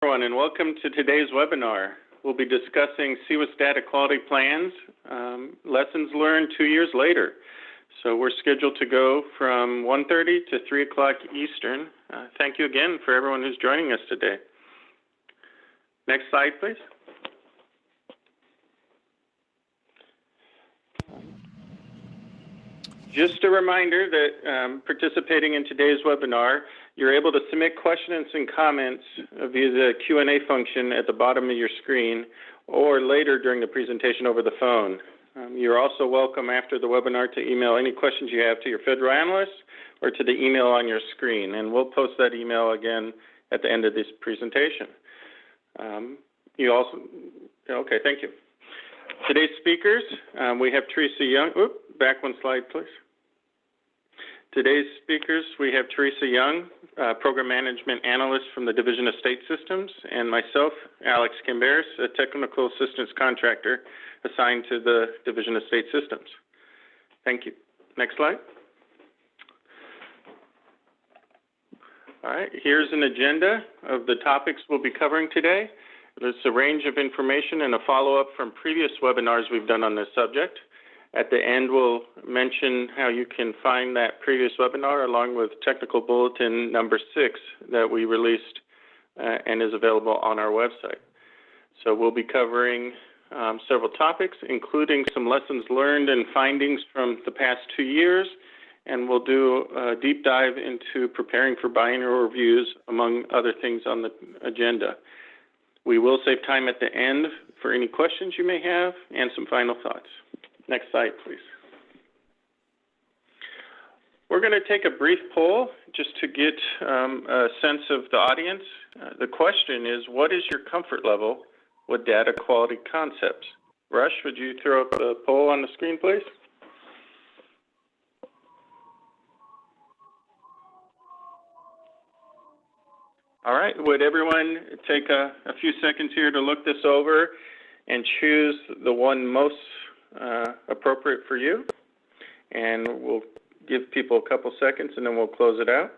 Everyone, and welcome to today's webinar. We'll be discussing CCWIS data quality plans, lessons learned 2 years later. So we're scheduled to go from 1:30 to 3 o'clock Eastern. Thank you again for everyone who's joining us today. Next slide, please. Just a reminder that participating in today's webinar, you're able to submit questions and comments via the Q&A function at the bottom of your screen or later during the presentation over the phone. You're also welcome after the webinar to email any questions you have to your federal analyst or to the email on your screen, and we'll post that email again at the end of this presentation. Okay, thank you. Today's speakers, we have Teresa Young. Back one slide, please. Today's speakers, we have Teresa Young, Program Management Analyst from the Division of State Systems, and myself, Alex Camberis, a Technical Assistance Contractor assigned to the Division of State Systems. Thank you. Next slide. All right, here's an agenda of the topics we'll be covering today. There's a range of information and a follow-up from previous webinars we've done on this subject. At the end, we'll mention how you can find that previous webinar along with technical bulletin number 6 that we released and is available on our website. So we'll be covering several topics, including some lessons learned and findings from the past 2 years, and we'll do a deep dive into preparing for biennial reviews, among other things on the agenda. We will save time at the end for any questions you may have and some final thoughts. Next slide, please. We're going to take a brief poll just to get a sense of the audience. The question is, what is your comfort level with data quality concepts? Rush, would you throw up the poll on the screen, please? All right, would everyone take a few seconds here to look this over and choose the one most appropriate for you? And we'll give people a couple seconds and then we'll close it out.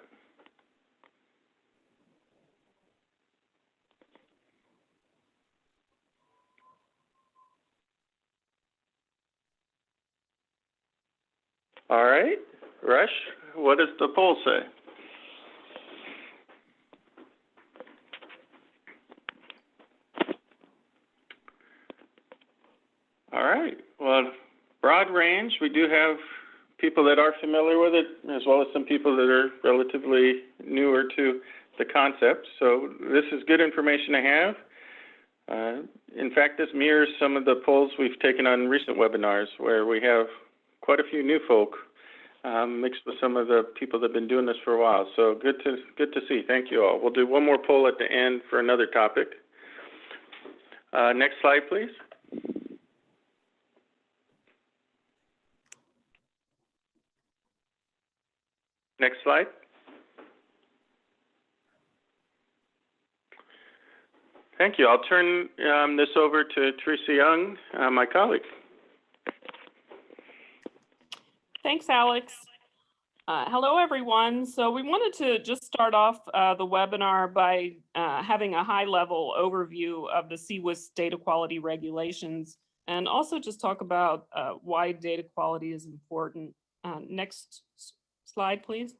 All right, Rush, what does the poll say? All right, well, broad range. We do have people that are familiar with it, as well as some people that are relatively newer to the concept. So this is good information to have. In fact, this mirrors some of the polls we've taken on recent webinars, where we have quite a few new folk mixed with some of the people that have been doing this for a while. So good to see. Thank you all. We'll do one more poll at the end for another topic. Next slide, please. Next slide. Thank you. I'll turn this over to Teresa Young, my colleague. Thanks, Alex. Hello, everyone. So we wanted to just start off the webinar by having a high-level overview of the CCWIS data quality regulations, and also just talk about why data quality is important. Next slide, please.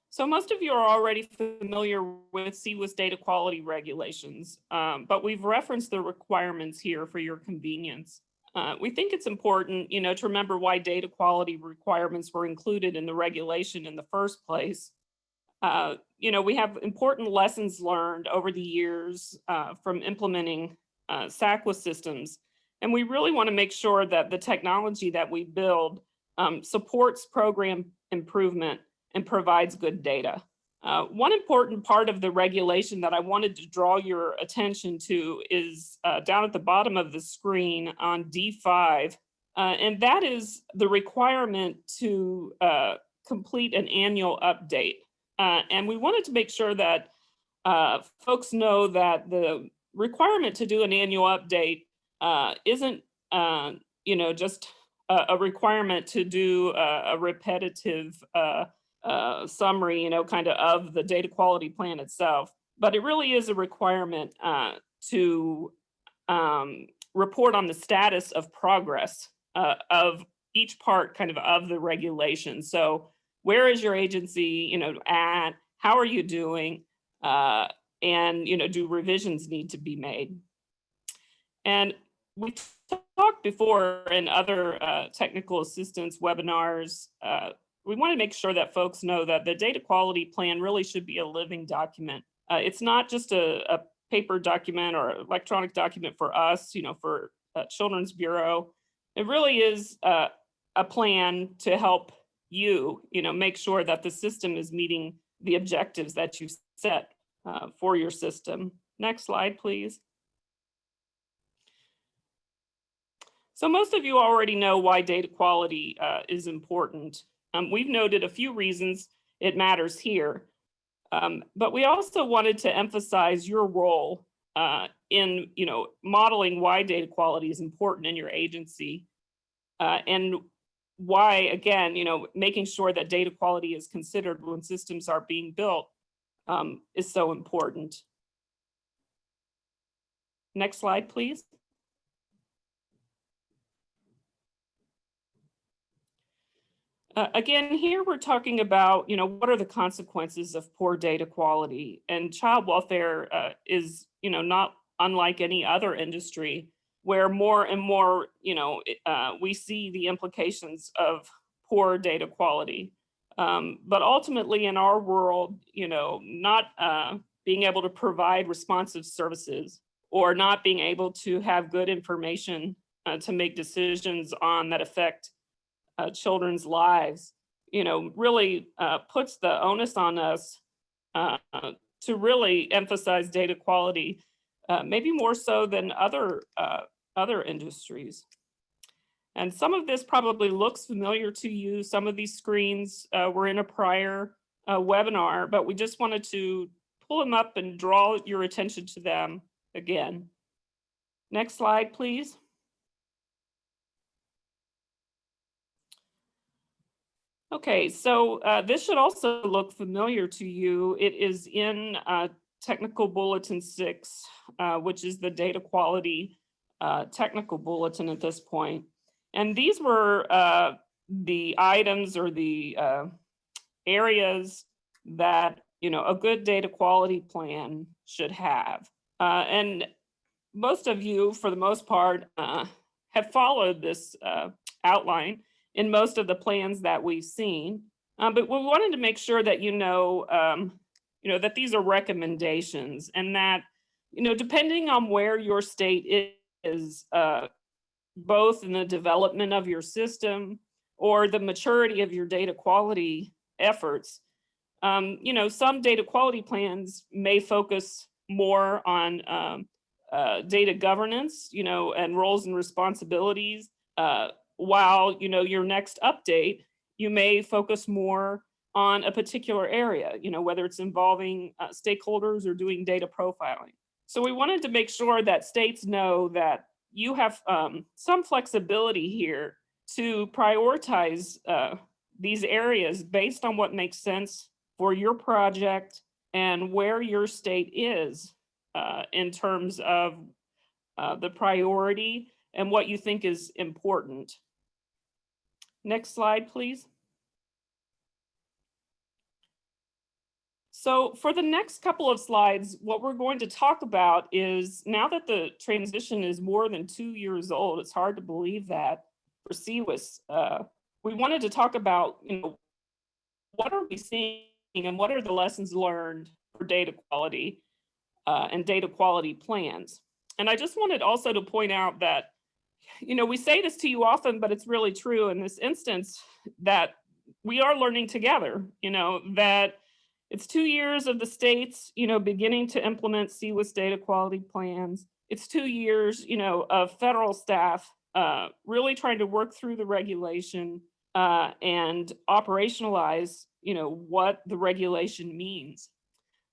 So most of you are already familiar with CCWIS data quality regulations, but we've referenced the requirements here for your convenience. We think it's important, to remember why data quality requirements were included in the regulation in the first place. We have important lessons learned over the years from implementing CCWIS systems. And we really want to make sure that the technology that we build supports program improvement and provides good data. One important part of the regulation that I wanted to draw your attention to is down at the bottom of the screen on D5, and that is the requirement to complete an annual update. And we wanted to make sure that folks know that the requirement to do an annual update isn't just a requirement to do a repetitive summary, kind of the data quality plan itself. But it really is a requirement to report on the status of progress of each part of the regulation. So where is your agency, at? How are you doing? And, do revisions need to be made? And we talked before in other technical assistance webinars. We want to make sure that folks know that the data quality plan really should be a living document. It's not just a paper document or electronic document for us, for Children's Bureau. It really is a plan to help you, make sure that the system is meeting the objectives that you've set for your system. Next slide, please. So most of you already know why data quality is important. We've noted a few reasons it matters here, but we also wanted to emphasize your role in modeling why data quality is important in your agency, and why, again, making sure that data quality is considered when systems are being built is so important. Next slide, please. Again, here we're talking about, what are the consequences of poor data quality? And child welfare is, not unlike any other industry, where more and more, we see the implications of poor data quality. But ultimately in our world, not being able to provide responsive services or not being able to have good information to make decisions on that affect children's lives, really puts the onus on us to really emphasize data quality, maybe more so than other industries. And some of this probably looks familiar to you. Some of these screens were in a prior webinar, but we just wanted to pull them up and draw your attention to them again. Next slide, please. Okay, so this should also look familiar to you. It is in Technical Bulletin 6, which is the data quality technical bulletin at this point. And these were the items or the areas that, a good data quality plan should have. And most of you, for the most part, have followed this outline in most of the plans that we've seen. But we wanted to make sure that that these are recommendations, and that, depending on where your state is, both in the development of your system or the maturity of your data quality efforts, some data quality plans may focus more on data governance, and roles and responsibilities, while, your next update, you may focus more on a particular area, whether it's involving stakeholders or doing data profiling. So we wanted to make sure that states know that you have some flexibility here to prioritize these areas based on what makes sense for your project and where your state is in terms of the priority and what you think is important. Next slide, please. So for the next couple of slides, what we're going to talk about is, now that the transition is more than 2 years old, it's hard to believe that, for CCWIS, we wanted to talk about, what are we seeing and what are the lessons learned for data quality and data quality plans. And I just wanted also to point out that, we say this to you often, but it's really true in this instance, that we are learning together, that it's 2 years of the states, beginning to implement CCWIS data quality plans. It's 2 years, of federal staff really trying to work through the regulation and operationalize, what the regulation means.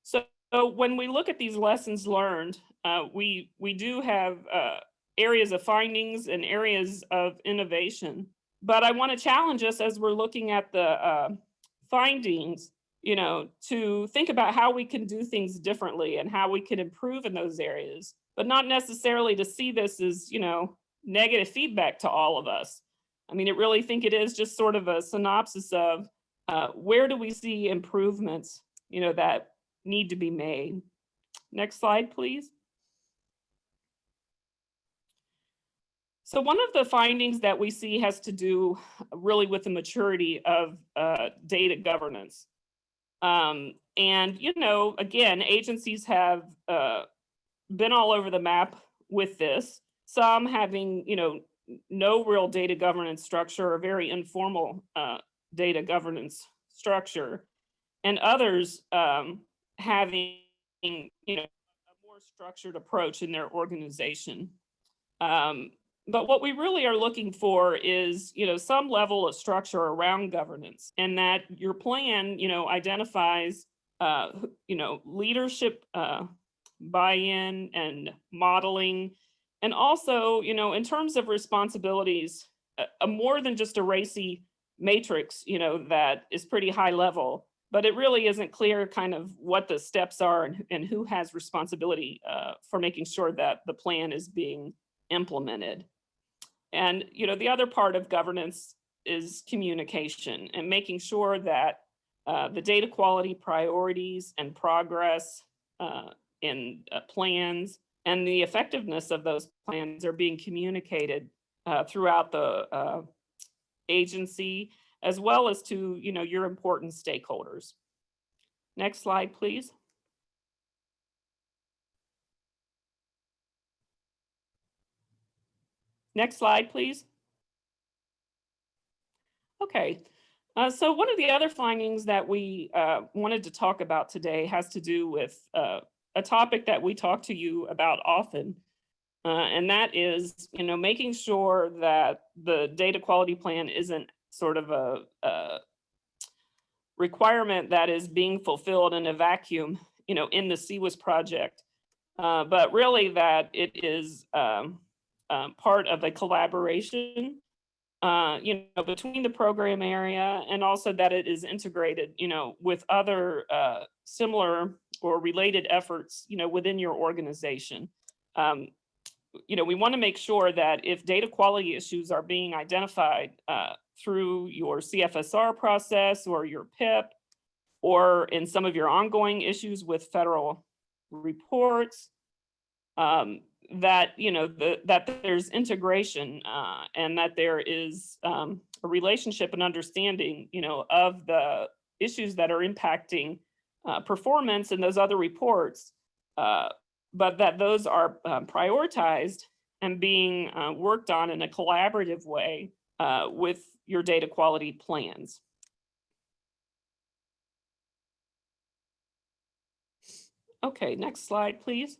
So when we look at these lessons learned, we do have areas of findings and areas of innovation. But I want to challenge us as we're looking at the findings, you know, to think about how we can do things differently and how we can improve in those areas, but not necessarily to see this as, you know, negative feedback to all of us. I mean, I really think it is just sort of a synopsis of where do we see improvements, you know, that need to be made. Next slide, please. So one of the findings that we see has to do really with the maturity of data governance. And, you know, again, agencies have been all over the map with this, some having, you know, no real data governance structure or very informal data governance structure, and others having, you know, a more structured approach in their organization. But what we really are looking for is, you know, some level of structure around governance, and that your plan, you know, identifies, you know, leadership buy-in and modeling, and also, you know, in terms of responsibilities, a more than just a racy matrix, you know, that is pretty high level, but it really isn't clear kind of what the steps are and who has responsibility for making sure that the plan is being implemented. And, you know, the other part of governance is communication and making sure that the data quality priorities and progress in plans and the effectiveness of those plans are being communicated throughout the agency, as well as to, you know, your important stakeholders. Next slide, please. Next slide, please. Okay, so one of the other findings that we wanted to talk about today has to do with a topic that we talk to you about often, and that is, you know, making sure that the data quality plan isn't sort of a requirement that is being fulfilled in a vacuum, you know, in the CCWIS project, but really that it is part of a collaboration, you know, between the program area, and also that it is integrated, you know, with other similar or related efforts, you know, within your organization. You know, we want to make sure that if data quality issues are being identified through your CFSR process or your PIP, or in some of your ongoing issues with federal reports, that, you know, that there's integration and that there is a relationship and understanding, you know, of the issues that are impacting performance in those other reports, but that those are prioritized and being worked on in a collaborative way with your data quality plans. Okay, next slide, please.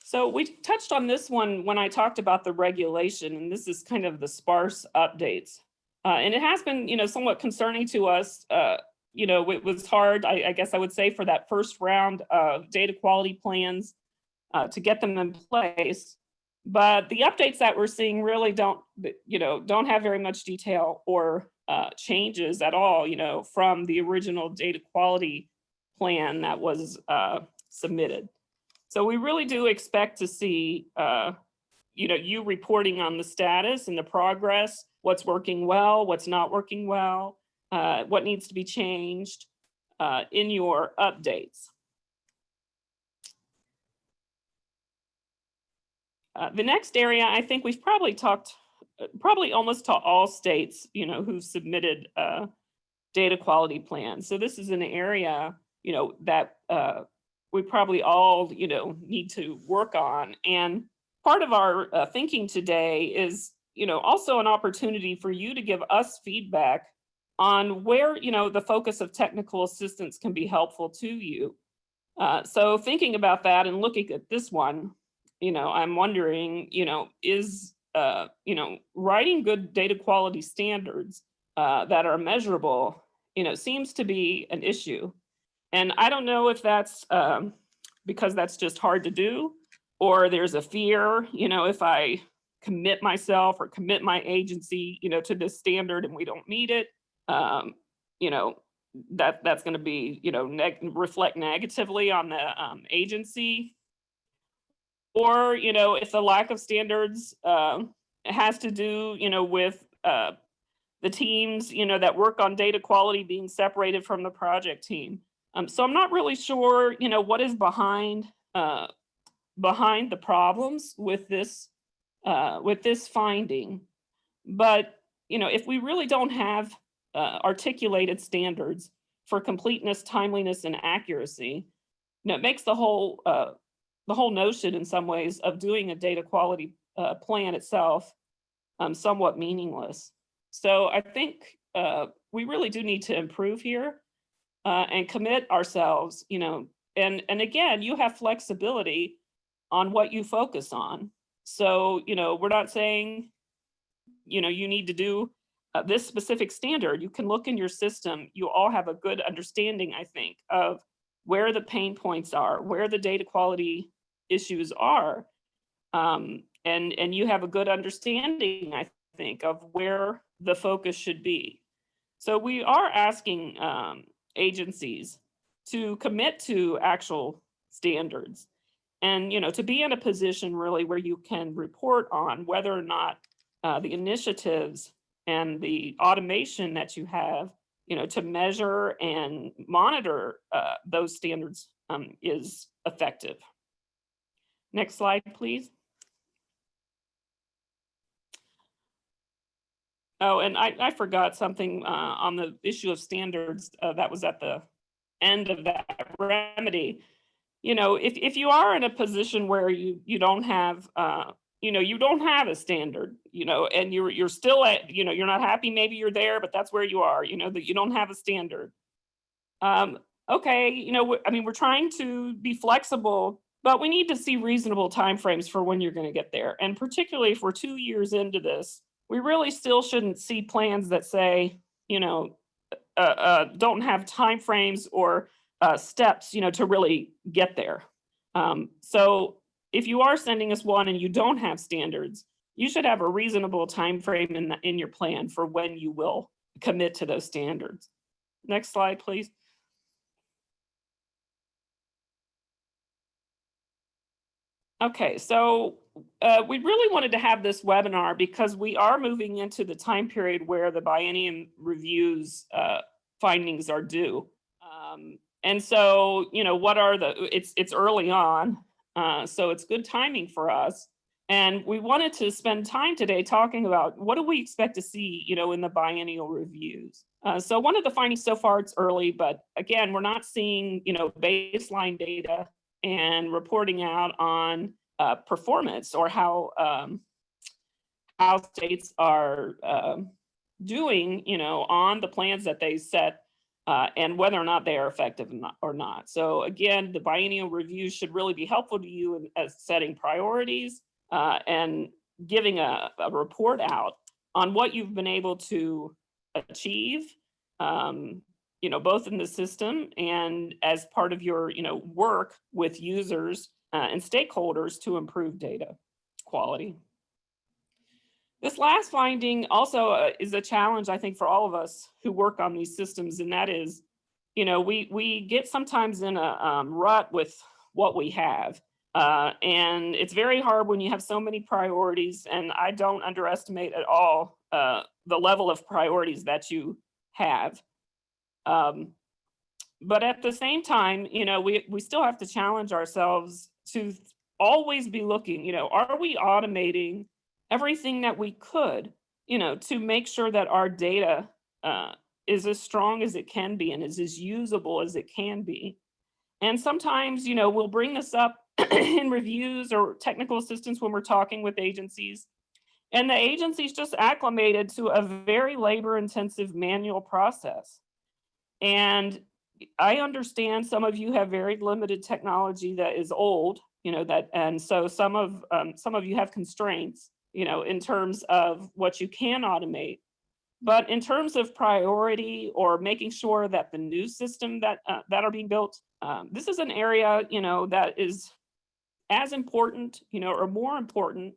So we touched on this one when I talked about the regulation, and this is kind of the sparse updates. And it has been, you know, somewhat concerning to us. You know, it was hard, I guess I would say, for that first round of data quality plans to get them in place. But the updates that we're seeing really don't, you know, don't have very much detail or changes at all, you know, from the original data quality plan that was submitted. So we really do expect to see, you know, you reporting on the status and the progress, what's working well, what's not working well, what needs to be changed in your updates. The next area, I think we've probably talked, probably almost to all states, you know, who've submitted data quality plans. So this is an area, you know, that we probably all, you know, need to work on. And part of our thinking today is, you know, also an opportunity for you to give us feedback on where, you know, the focus of technical assistance can be helpful to you. So thinking about that and looking at this one, you know, I'm wondering, you know, is, you know, writing good data quality standards that are measurable, you know, seems to be an issue. And I don't know if that's because that's just hard to do, or there's a fear, you know, if I commit myself or commit my agency, to this standard and we don't meet it, you know, that's going to be, reflect negatively on the agency. Or, if the lack of standards has to do, with the teams, that work on data quality being separated from the project team. So I'm not really sure, what is behind the problems with this finding. But, if we really don't have articulated standards for completeness, timeliness, and accuracy, it makes the whole notion in some ways of doing a data quality plan itself somewhat meaningless. So I think we really do need to improve here and commit ourselves, and again, you have flexibility on what you focus on. So, we're not saying, you need to do this specific standard. You can look in your system. You all have a good understanding, I think, of where the pain points are, where the data quality issues are. And you have a good understanding, I think, of where the focus should be. So we are asking agencies to commit to actual standards and, to be in a position really where you can report on whether or not the initiatives and the automation that you have, to measure and monitor those standards is effective. Next slide, please. Oh, and I forgot something on the issue of standards that was at the end of that remedy. If you are in a position where you don't have you don't have a standard, and you're still at, you're not happy, maybe you're there, but that's where you are, that you don't have a standard. Okay, I mean, we're trying to be flexible, but we need to see reasonable timeframes for when you're going to get there. And particularly if we're 2 years into this, we really still shouldn't see plans that say, don't have timeframes or steps, to really get there. So if you are sending us one and you don't have standards, you should have a reasonable time frame in your plan for when you will commit to those standards. Next slide, please. Okay, so we really wanted to have this webinar because we are moving into the time period where the biennial reviews findings are due. And so, what are it's early on, so it's good timing for us. And we wanted to spend time today talking about what do we expect to see, in the biennial reviews. So one of the findings so far, it's early, but again, we're not seeing, baseline data and reporting out on performance or how states are doing, on the plans that they set and whether or not they are effective or not. So again, the biennial review should really be helpful to you as setting priorities and giving a report out on what you've been able to achieve, both in the system and as part of your, work with users and stakeholders to improve data quality. This last finding also is a challenge, I think, for all of us who work on these systems, and that is, we get sometimes in a rut with what we have. And it's very hard when you have so many priorities, and I don't underestimate at all the level of priorities that you have. But at the same time, we still have to challenge ourselves to always be looking, are we automating everything that we could, to make sure that our data is as strong as it can be and is as usable as it can be. And sometimes, we'll bring this up in reviews or technical assistance when we're talking with agencies. And the agency's just acclimated to a very labor-intensive manual process. And I understand some of you have very limited technology that is old, and so some of you have constraints, in terms of what you can automate. But in terms of priority or making sure that the new system that are being built, this is an area, that is as important, or more important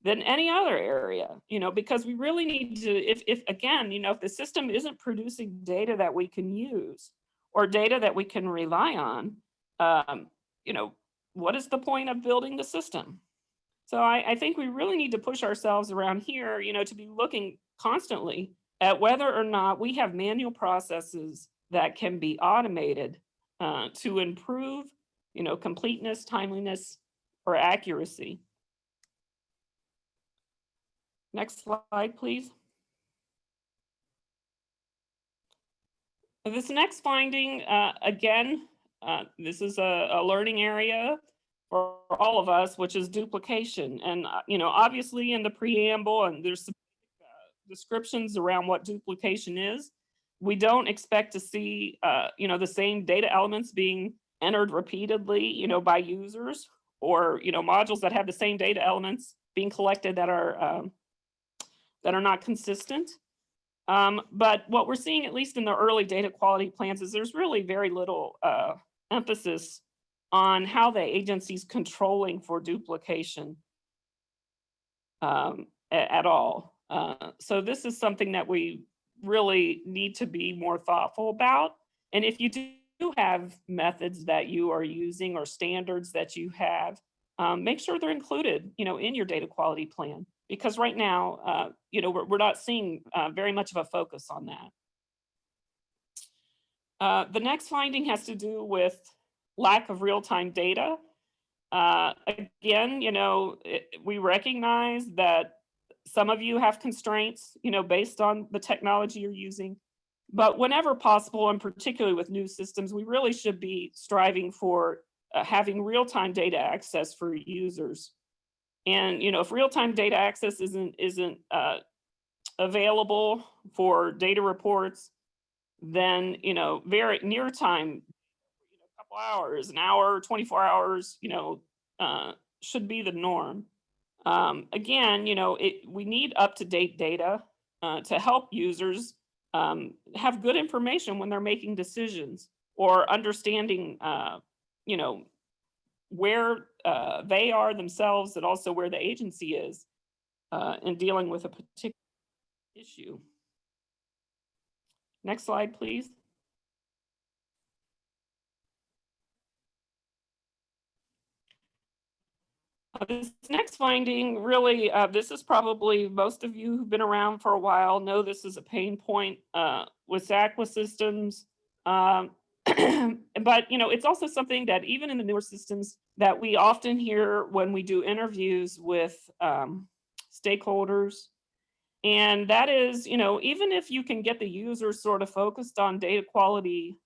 than any other area, because we really need to, if again, if the system isn't producing data that we can use or data that we can rely on, um, you know, what is the point of building the system? So I think we really need to push ourselves around here, to be looking constantly at whether or not we have manual processes that can be automated to improve, completeness, timeliness, or accuracy. Next slide, please. This next finding, again, this is a learning area for all of us, which is duplication. And, obviously in the preamble, and there's some descriptions around what duplication is. We don't expect to see, the same data elements being entered repeatedly, by users, or, modules that have the same data elements being collected that are not consistent. But what we're seeing, at least in the early data quality plans, is there's really very little emphasis on how the agency's controlling for duplication at all. So this is something that we really need to be more thoughtful about. And if you do have methods that you are using or standards that you have, make sure they're included, in your data quality plan. Because right now, we're not seeing very much of a focus on that. The next finding has to do with lack of real-time data. Again, we recognize that some of you have constraints, based on the technology you're using. But whenever possible, and particularly with new systems, we really should be striving for having real-time data access for users. And if real-time data access isn't available for data reports, then very near time, a couple hours, an hour, 24 hours, should be the norm. Again, we need up-to-date data to help users have good information when they're making decisions or understanding, where they are themselves, and also where the agency is in dealing with a particular issue. Next slide, please. This next finding, really, this is probably, most of you who've been around for a while know this is a pain point with CCWIS systems. But, it's also something that even in the newer systems that we often hear when we do interviews with stakeholders. And that is, even if you can get the users sort of focused on data quality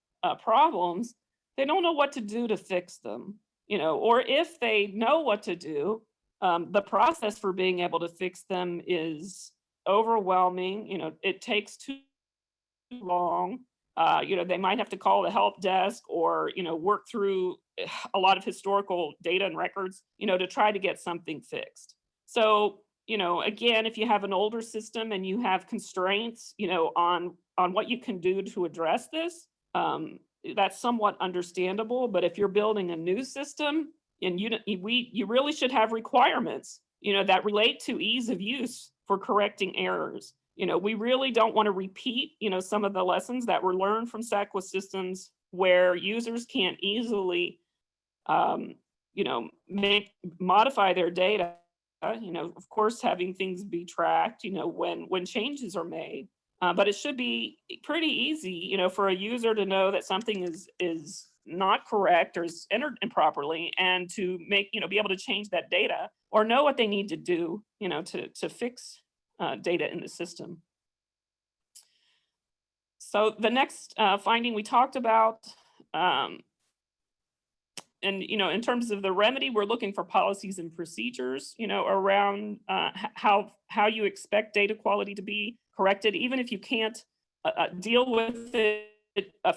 problems, they don't know what to do to fix them. Or if they know what to do, the process for being able to fix them is overwhelming. It takes too long. They might have to call the help desk or, work through a lot of historical data and records, to try to get something fixed. So, again, if you have an older system and you have constraints, on what you can do to address this, that's somewhat understandable. But if you're building a new system, and you really should have requirements, that relate to ease of use for correcting errors. We really don't want to repeat, some of the lessons that were learned from CCWIS systems where users can't easily, modify their data. Of course, having things be tracked, when changes are made. But it should be pretty easy, for a user to know that something is not correct or is entered improperly, and to make, be able to change that data or know what they need to do, to fix data in the system. So the next finding we talked about, and in terms of the remedy, we're looking for policies and procedures, around how you expect data quality to be corrected, even if you can't deal with it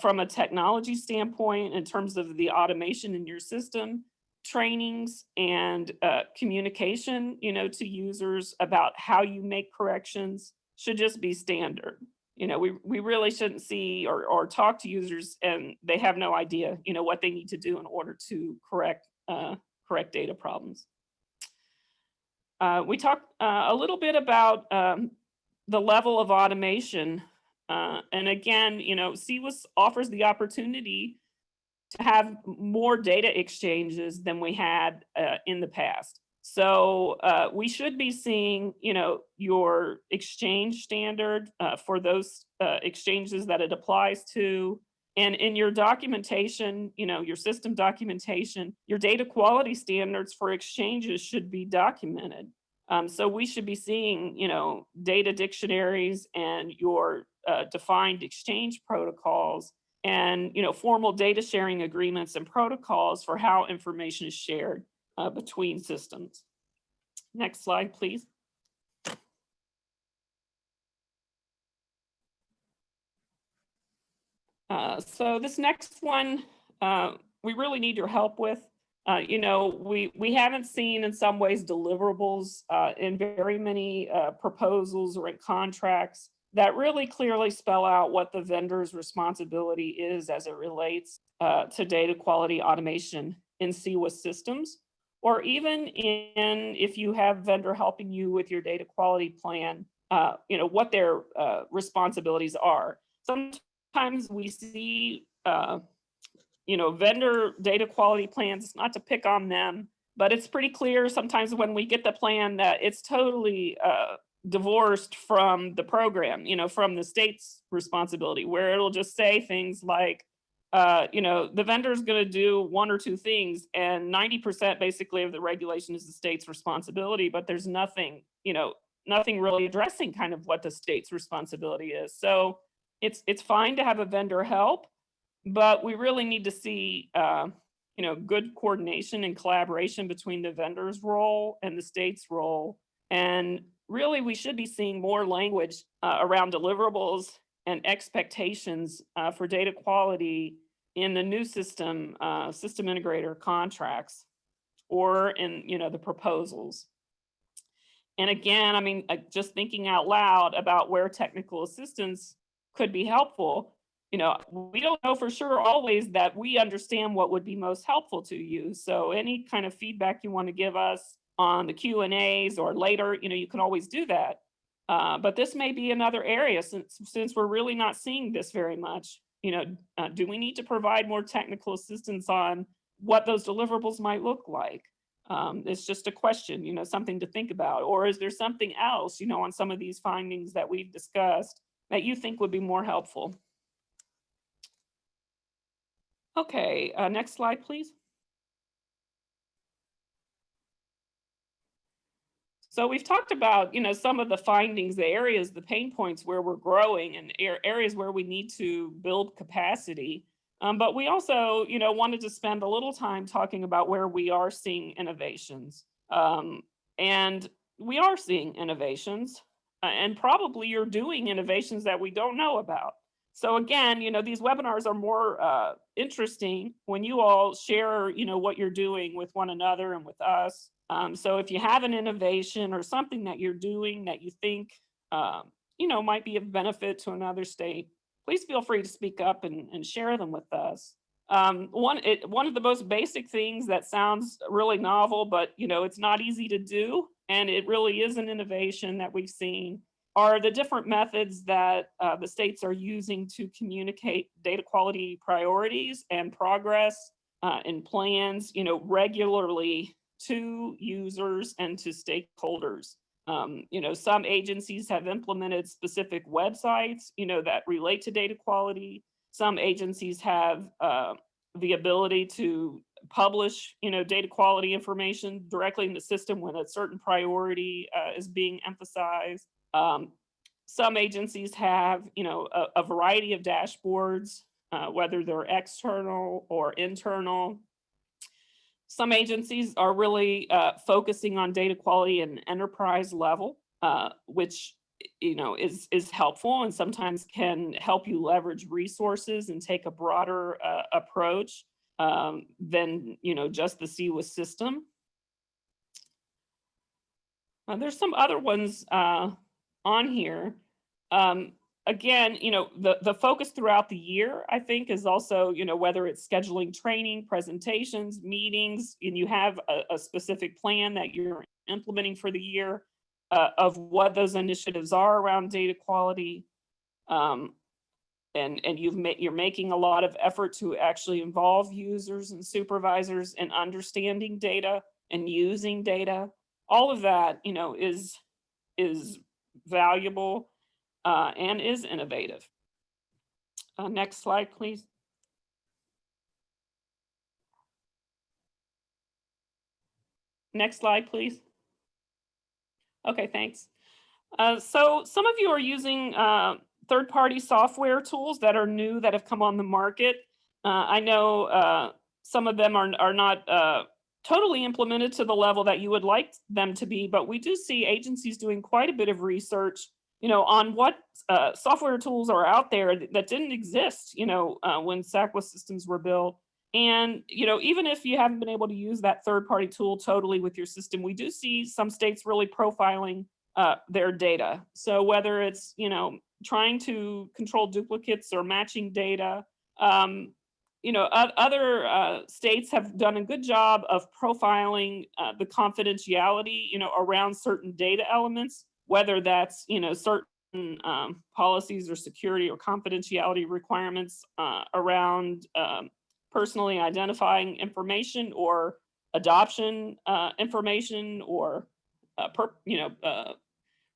from a technology standpoint in terms of the automation in your system. Trainings and communication, to users about how you make corrections should just be standard. We really shouldn't see or talk to users and they have no idea, what they need to do in order to correct data problems. We talked a little bit about the level of automation. And again, CWIS offers the opportunity to have more data exchanges than we had in the past. So we should be seeing, your exchange standard for those exchanges that it applies to. And in your documentation, your system documentation, your data quality standards for exchanges should be documented. So we should be seeing, data dictionaries and your defined exchange protocols and, formal data sharing agreements and protocols for how information is shared between systems. Next slide, please. So this next one, we really need your help with. We haven't seen in some ways deliverables in very many proposals or in contracts that really clearly spell out what the vendor's responsibility is as it relates to data quality automation in CWIS systems, or even in if you have vendor helping you with your data quality plan, what their responsibilities are. Sometimes we see vendor data quality plans, not to pick on them, but it's pretty clear sometimes when we get the plan that it's totally divorced from the program, from the state's responsibility, where it'll just say things like, the vendor's going to do one or two things, and 90% basically of the regulation is the state's responsibility, but there's nothing, nothing really addressing kind of what the state's responsibility is. So it's fine to have a vendor help, but we really need to see, good coordination and collaboration between the vendor's role and the state's role. And really, we should be seeing more language around deliverables and expectations for data quality in the new system integrator contracts or in, the proposals. And again, just thinking out loud about where technical assistance could be helpful, we don't know for sure always that we understand what would be most helpful to you. So any kind of feedback you want to give us on the Q&As or later, you can always do that. But this may be another area since we're really not seeing this very much. Do we need to provide more technical assistance on what those deliverables might look like? It's just a question, something to think about. Or is there something else, on some of these findings that we've discussed that you think would be more helpful? Okay, next slide, please. So we've talked about, some of the findings, the areas, the pain points where we're growing and areas where we need to build capacity. But we also, wanted to spend a little time talking about where we are seeing innovations. And we are seeing innovations, and probably you're doing innovations that we don't know about. So again, these webinars are more interesting when you all share, what you're doing with one another and with us. So if you have an innovation or something that you're doing that you think, might be of benefit to another state, please feel free to speak up and share them with us. One of the most basic things that sounds really novel, but it's not easy to do, and it really is an innovation that we've seen, are the different methods that the states are using to communicate data quality priorities and progress and plans, regularly to users and to stakeholders. Some agencies have implemented specific websites, that relate to data quality. Some agencies have the ability to publish, data quality information directly in the system when a certain priority is being emphasized. Some agencies have, a variety of dashboards, whether they're external or internal. Some agencies are really focusing on data quality at an enterprise level, which is helpful and sometimes can help you leverage resources and take a broader approach than just the CWIS system. There's some other ones on here. again, the focus throughout the year, I think, is also, whether it's scheduling training, presentations, meetings, and you have a specific plan that you're implementing for the year of what those initiatives are around data quality. And you're making a lot of effort to actually involve users and supervisors in understanding data and using data. All of that, is valuable and is innovative. Next slide, please. Next slide, please. Okay, thanks. So some of you are using third-party software tools that are new, that have come on the market. I know some of them are not totally implemented to the level that you would like them to be, but we do see agencies doing quite a bit of research, on what software tools are out there that didn't exist, when CCWIS systems were built. And, even if you haven't been able to use that third-party tool totally with your system, we do see some states really profiling their data. So whether it's, trying to control duplicates or matching data, other states have done a good job of profiling the confidentiality, around certain data elements, whether that's, certain policies or security or confidentiality requirements around personally identifying information or adoption information, or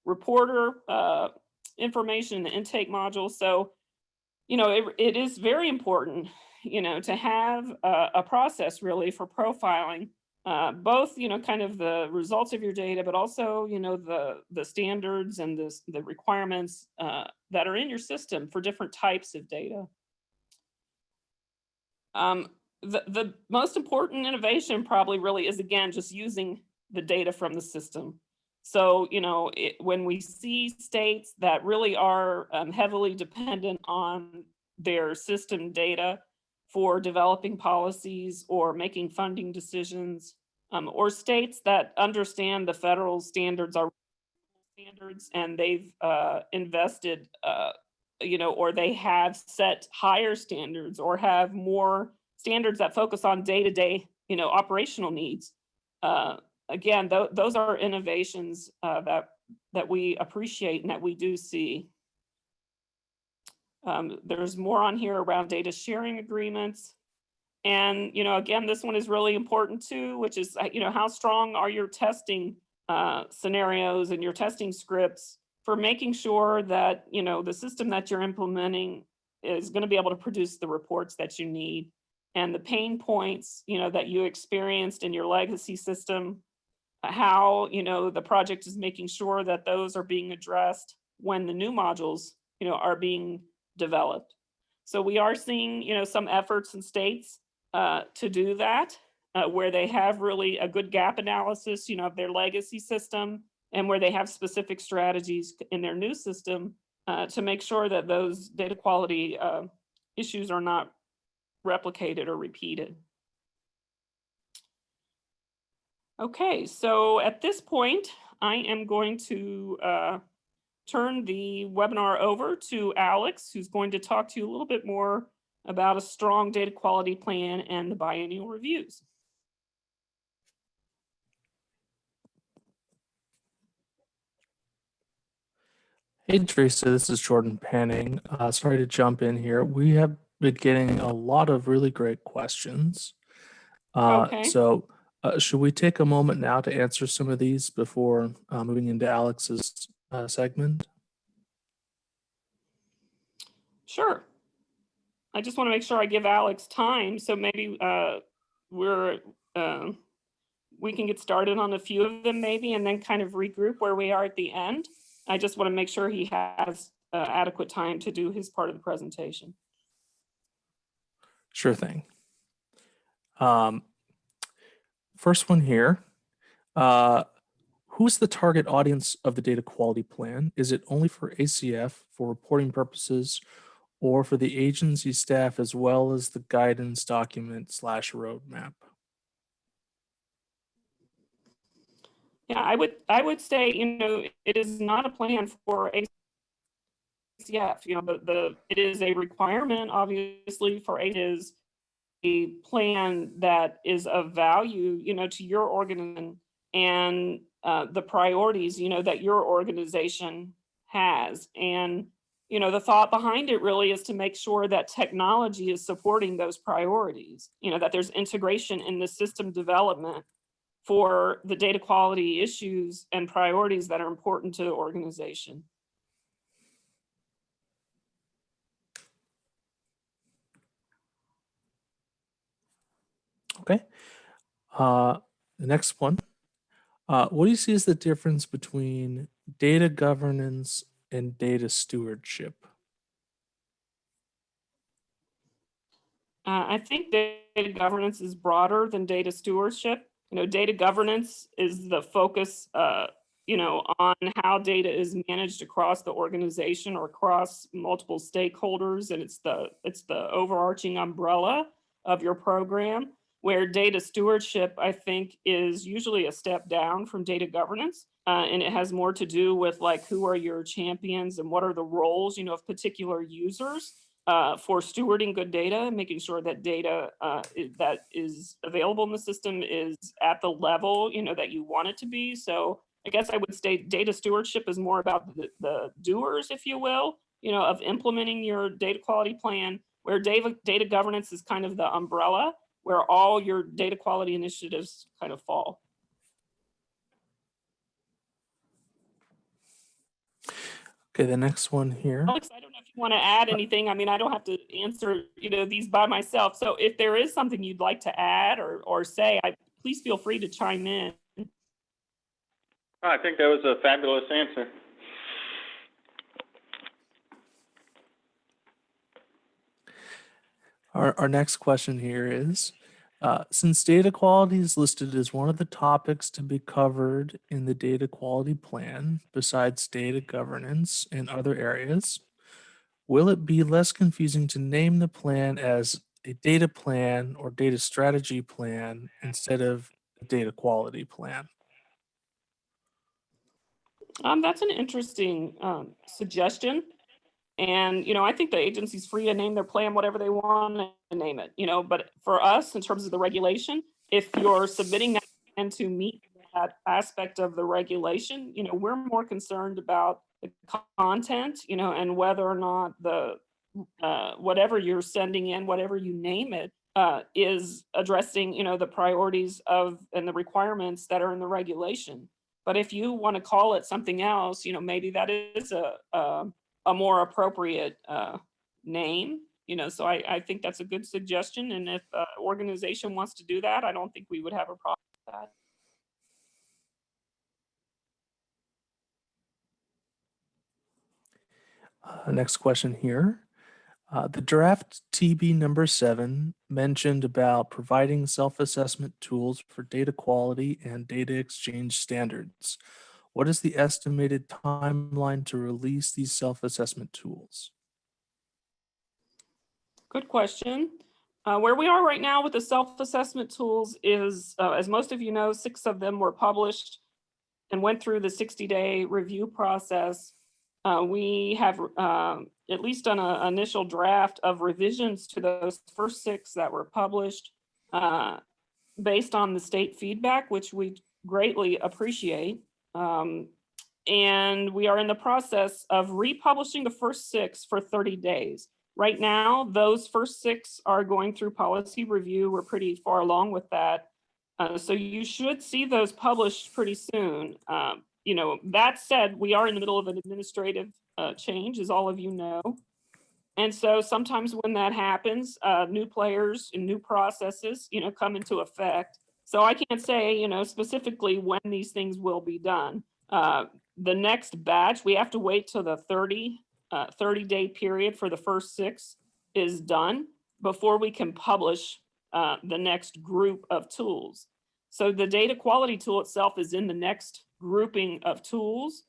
reporter information in the intake module. So, it is very important, to have a process really for profiling both, kind of the results of your data, but also, the standards and the requirements that are in your system for different types of data. The most important innovation probably really is, again, just using the data from the system. So, when we see states that really are heavily dependent on their system data for developing policies or making funding decisions, or states that understand the federal standards are standards, and they've invested, or they have set higher standards or have more standards that focus on day-to-day, operational needs. Again, those are innovations that we appreciate and that we do see. There's more on here around data sharing agreements. And, again, this one is really important too, which is, how strong are your testing scenarios and your testing scripts for making sure that, the system that you're implementing is going to be able to produce the reports that you need, and the pain points, that you experienced in your legacy system, how, the project is making sure that those are being addressed when the new modules, are being developed. So we are seeing, some efforts in states to do that, where they have really a good gap analysis, of their legacy system, and where they have specific strategies in their new system to make sure that those data quality issues are not replicated or repeated. Okay, so at this point, I am going to turn the webinar over to Alex, who's going to talk to you a little bit more about a strong data quality plan and the biennial reviews. Hey, Teresa, this is Jordan Panning. Sorry to jump in here. We have been getting a lot of really great questions. Okay. So should we take a moment now to answer some of these before moving into Alex's segment? Sure. I just want to make sure I give Alex time, so maybe we can get started on a few of them maybe, and then kind of regroup where we are at the end. I just want to make sure he has adequate time to do his part of the presentation. Sure thing. First one here. Who's the target audience of the data quality plan? Is it only for ACF for reporting purposes, or for the agency staff as well as the guidance document / roadmap? Yeah, I would say, it is not a plan for ACF. You know, it is a requirement, obviously, for it is a plan that is of value, you know, to your organization and the priorities, you know, that your organization has. And, you know, the thought behind it really is to make sure that technology is supporting those priorities, you know, that there's integration in the system development for the data quality issues and priorities that are important to the organization. Okay. The next one. What do you see as the difference between data governance and data stewardship? I think data governance is broader than data stewardship. You know, data governance is the focus, you know, on how data is managed across the organization or across multiple stakeholders, and it's the overarching umbrella of your program. Where data stewardship, I think, is usually a step down from data governance, and it has more to do with like who are your champions and what are the roles, you know, of particular users for stewarding good data, making sure that data that is available in the system is at the level, you know, that you want it to be. So I guess I would say data stewardship is more about the doers, if you will, you know, of implementing your data quality plan, where data governance is kind of the umbrella where all your data quality initiatives kind of fall. Okay, the next one here. Alex, I don't know if you want to add anything. I mean, I don't have to answer, you know, these by myself. So if there is something you'd like to add or say, please feel free to chime in. I think that was a fabulous answer. Our next question here is, since data quality is listed as one of the topics to be covered in the data quality plan, besides data governance and other areas, will it be less confusing to name the plan as a data plan or data strategy plan instead of a data quality plan? That's an interesting suggestion. And, you know, I think the agency's free to name their plan whatever they want to name it, you know, but for us, in terms of the regulation, if you're submitting that plan to meet that aspect of the regulation, you know, we're more concerned about the content, you know, and whether or not the whatever you're sending in, whatever you name it, is addressing, you know, the priorities of and the requirements that are in the regulation. But if you want to call it something else, you know, maybe that is a more appropriate name, you know, so I think that's a good suggestion. And if an organization wants to do that, I don't think we would have a problem with that. Next question here. The draft TB number 7 mentioned about providing self-assessment tools for data quality and data exchange standards. What is the estimated timeline to release these self-assessment tools? Good question. Where we are right now with the self-assessment tools is, as most of you know, 6 of them were published and went through the 60-day review process. We have at least done an initial draft of revisions to those first 6 that were published based on the state feedback, which we greatly appreciate. And we are in the process of republishing the first 6 for 30 days. Right now, those first 6 are going through policy review. We're pretty far along with that. So you should see those published pretty soon. You know, that said, we are in the middle of an administrative change, as all of you know. And so sometimes when that happens, new players and new processes, you know, come into effect. So I can't say, you know, specifically when these things will be done. The next batch, we have to wait till the 30-day period for the first 6 is done before we can publish the next group of tools. So the data quality tool itself is in the next grouping of tools.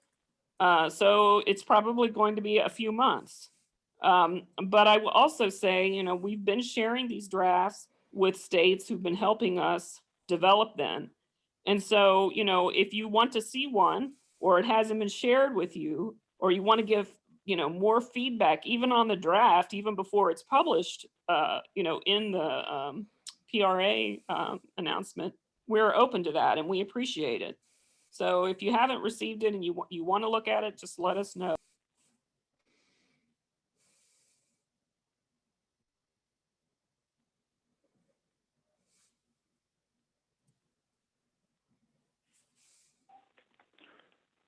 So it's probably going to be a few months. But I will also say, you know, we've been sharing these drafts with states who've been helping us develop them. And so, you know, if you want to see one or it hasn't been shared with you, or you want to give more feedback, even on the draft, even before it's published, in the PRA announcement, we're open to that and we appreciate it. So if you haven't received it and you want to look at it, just let us know.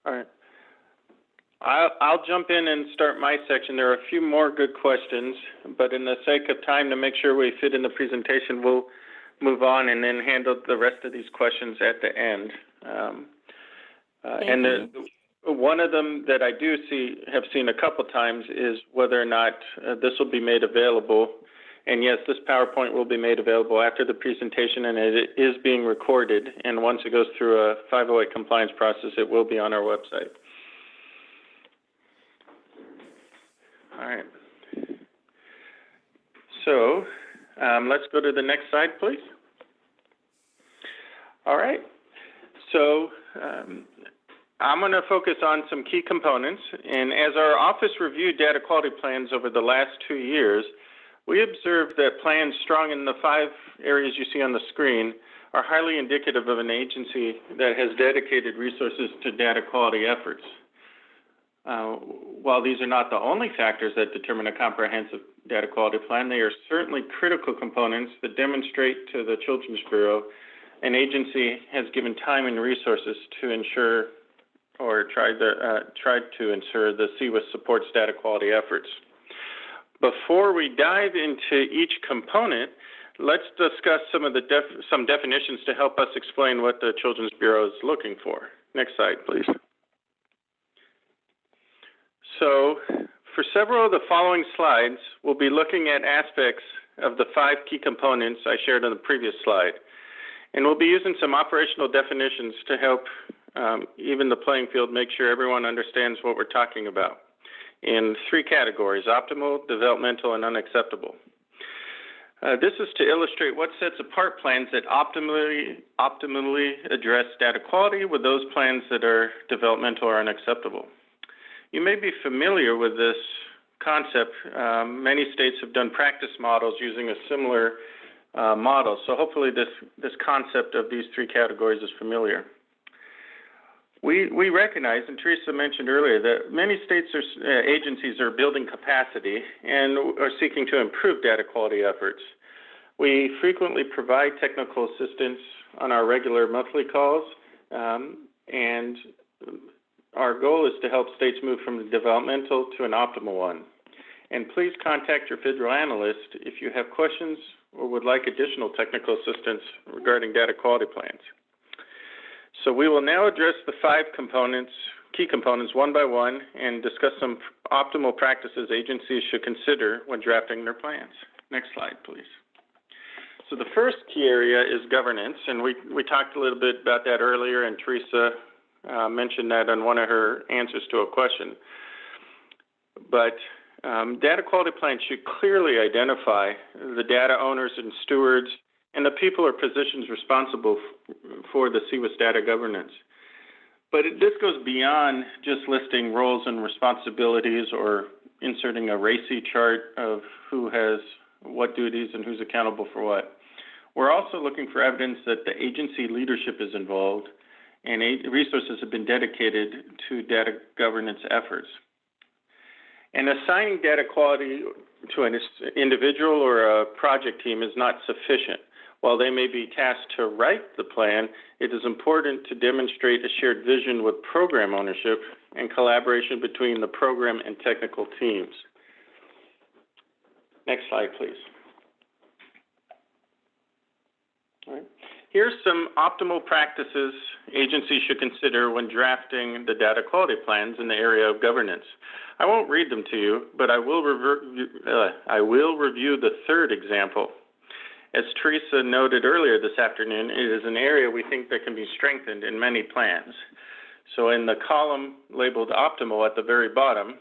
All right. I'll jump in and start my section. There are a few more good questions, but in the sake of time, to make sure we fit in the presentation, we'll move on and then handle the rest of these questions at the end. One of them that I do have seen a couple times is whether or not this will be made available. And yes, this PowerPoint will be made available after the presentation, and it is being recorded. And once it goes through a 508 compliance process, it will be on our website. All right. So let's go to the next slide, please. All right. So I'm going to focus on some key components. And as our office reviewed data quality plans over the last 2 years, we observed that plans strong in the 5 areas you see on the screen are highly indicative of an agency that has dedicated resources to data quality efforts. While these are not the only factors that determine a comprehensive data quality plan, they are certainly critical components that demonstrate to the Children's Bureau an agency has given time and resources to ensure or tried to ensure the CCWIS supports data quality efforts. Before we dive into each component, let's discuss some definitions to help us explain what the Children's Bureau is looking for. Next slide, please. So, for several of the following slides, we'll be looking at aspects of the 5 key components I shared on the previous slide. And we'll be using some operational definitions to help even the playing field make sure everyone understands what we're talking about in 3 categories: optimal, developmental, and unacceptable. This is to illustrate what sets apart plans that optimally address data quality with those plans that are developmental or unacceptable. You may be familiar with this concept. Many states have done practice models using a similar model, so hopefully this concept of these 3 categories is familiar. We recognize, and Teresa mentioned earlier, that many states or agencies are building capacity and are seeking to improve data quality efforts. We frequently provide technical assistance on our regular monthly calls, and our goal is to help states move from the developmental to an optimal one. And please contact your federal analyst if you have questions or would like additional technical assistance regarding data quality plans. So we will now address the 5 key components one by one and discuss some optimal practices agencies should consider when drafting their plans. Next slide, please. So the first key area is governance, and we talked a little bit about that earlier, and Teresa mentioned that in one of her answers to a question. But data quality plans should clearly identify the data owners and stewards and the people or positions responsible for the CCWIS data governance. But this goes beyond just listing roles and responsibilities or inserting a RACI chart of who has what duties and who's accountable for what. We're also looking for evidence that the agency leadership is involved and resources have been dedicated to data governance efforts. And assigning data quality to an individual or a project team is not sufficient. While they may be tasked to write the plan, it is important to demonstrate a shared vision with program ownership and collaboration between the program and technical teams. Next slide, please. All right. Here's some optimal practices agencies should consider when drafting the data quality plans in the area of governance. I won't read them to you, but I will review the 3rd example. As Teresa noted earlier this afternoon, it is an area we think that can be strengthened in many plans. So in the column labeled optimal at the very bottom,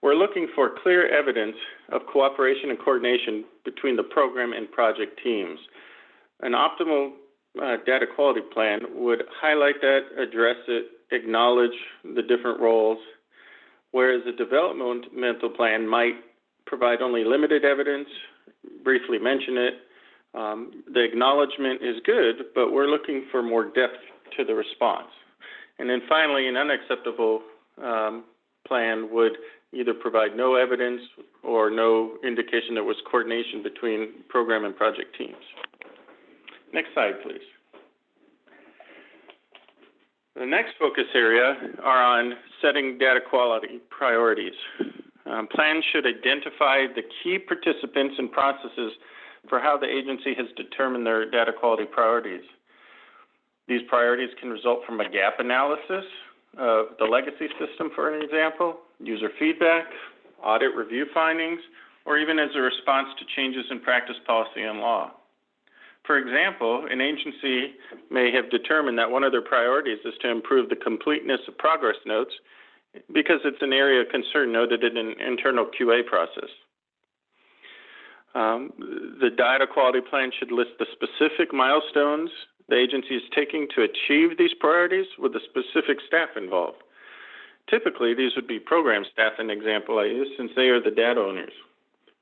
we're looking for clear evidence of cooperation and coordination between the program and project teams. An optimal data quality plan would highlight that, address it, acknowledge the different roles, whereas a developmental plan might provide only limited evidence, briefly mention it. The acknowledgement is good, but we're looking for more depth to the response. And then finally, an unacceptable plan would either provide no evidence or no indication there was coordination between program and project teams. Next slide, please. The next focus area are on setting data quality priorities. Plans should identify the key participants and processes for how the agency has determined their data quality priorities. These priorities can result from a gap analysis of the legacy system, for an example, user feedback, audit review findings, or even as a response to changes in practice, policy, and law. For example, an agency may have determined that one of their priorities is to improve the completeness of progress notes because it's an area of concern noted in an internal QA process. The data quality plan should list the specific milestones the agency is taking to achieve these priorities with the specific staff involved. Typically, these would be program staff, an example I use, since they are the data owners.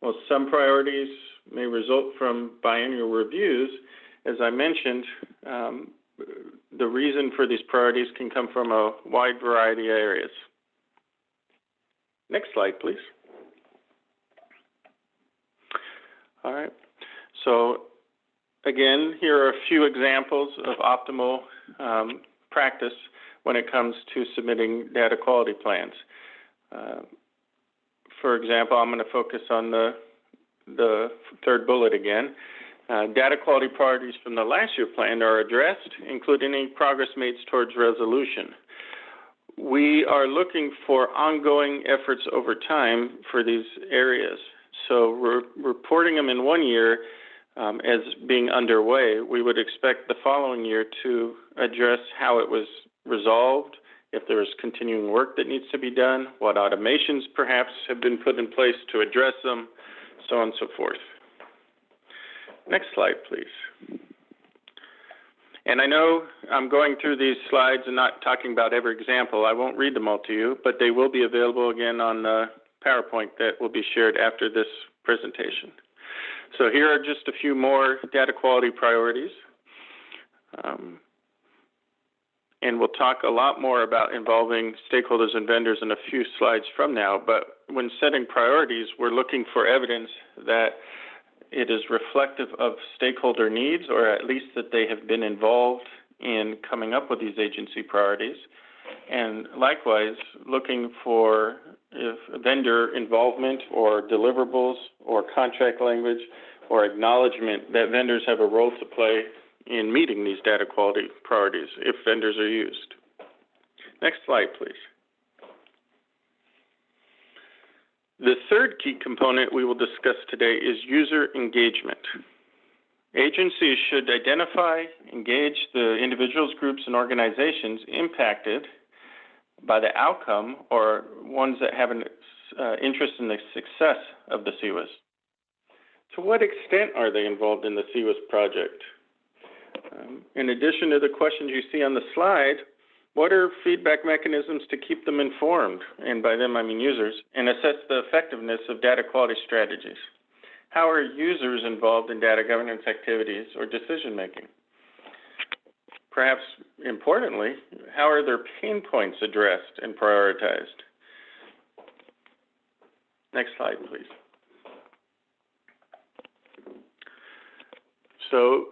While some priorities may result from biennial reviews, as I mentioned, the reason for these priorities can come from a wide variety of areas. Next slide, please. All right, so again, here are a few examples of optimal practice when it comes to submitting data quality plans. For example, I'm going to focus on the third bullet again. Data quality priorities from the last year plan are addressed, including any progress made towards resolution. We are looking for ongoing efforts over time for these areas. So reporting them in 1 year as being underway, we would expect the following year to address how it was resolved, if there is continuing work that needs to be done, what automations perhaps have been put in place to address them, so on and so forth. Next slide, please. And I know I'm going through these slides and not talking about every example. I won't read them all to you, but they will be available again on the PowerPoint that will be shared after this presentation. So here are just a few more data quality priorities. And we'll talk a lot more about involving stakeholders and vendors in a few slides from now. But when setting priorities, we're looking for evidence that it is reflective of stakeholder needs, or at least that they have been involved in coming up with these agency priorities. And likewise, looking for if vendor involvement or deliverables or contract language or acknowledgement that vendors have a role to play in meeting these data quality priorities if vendors are used. Next slide, please. The third key component we will discuss today is user engagement. Agencies should identify, engage the individuals, groups, and organizations impacted by the outcome or ones that have an interest in the success of the CCWIS. To what extent are they involved in the CCWIS project? In addition to the questions you see on the slide, what are feedback mechanisms to keep them informed, and by them I mean users, and assess the effectiveness of data quality strategies? How are users involved in data governance activities or decision making? Perhaps importantly, how are their pain points addressed and prioritized? Next slide, please. So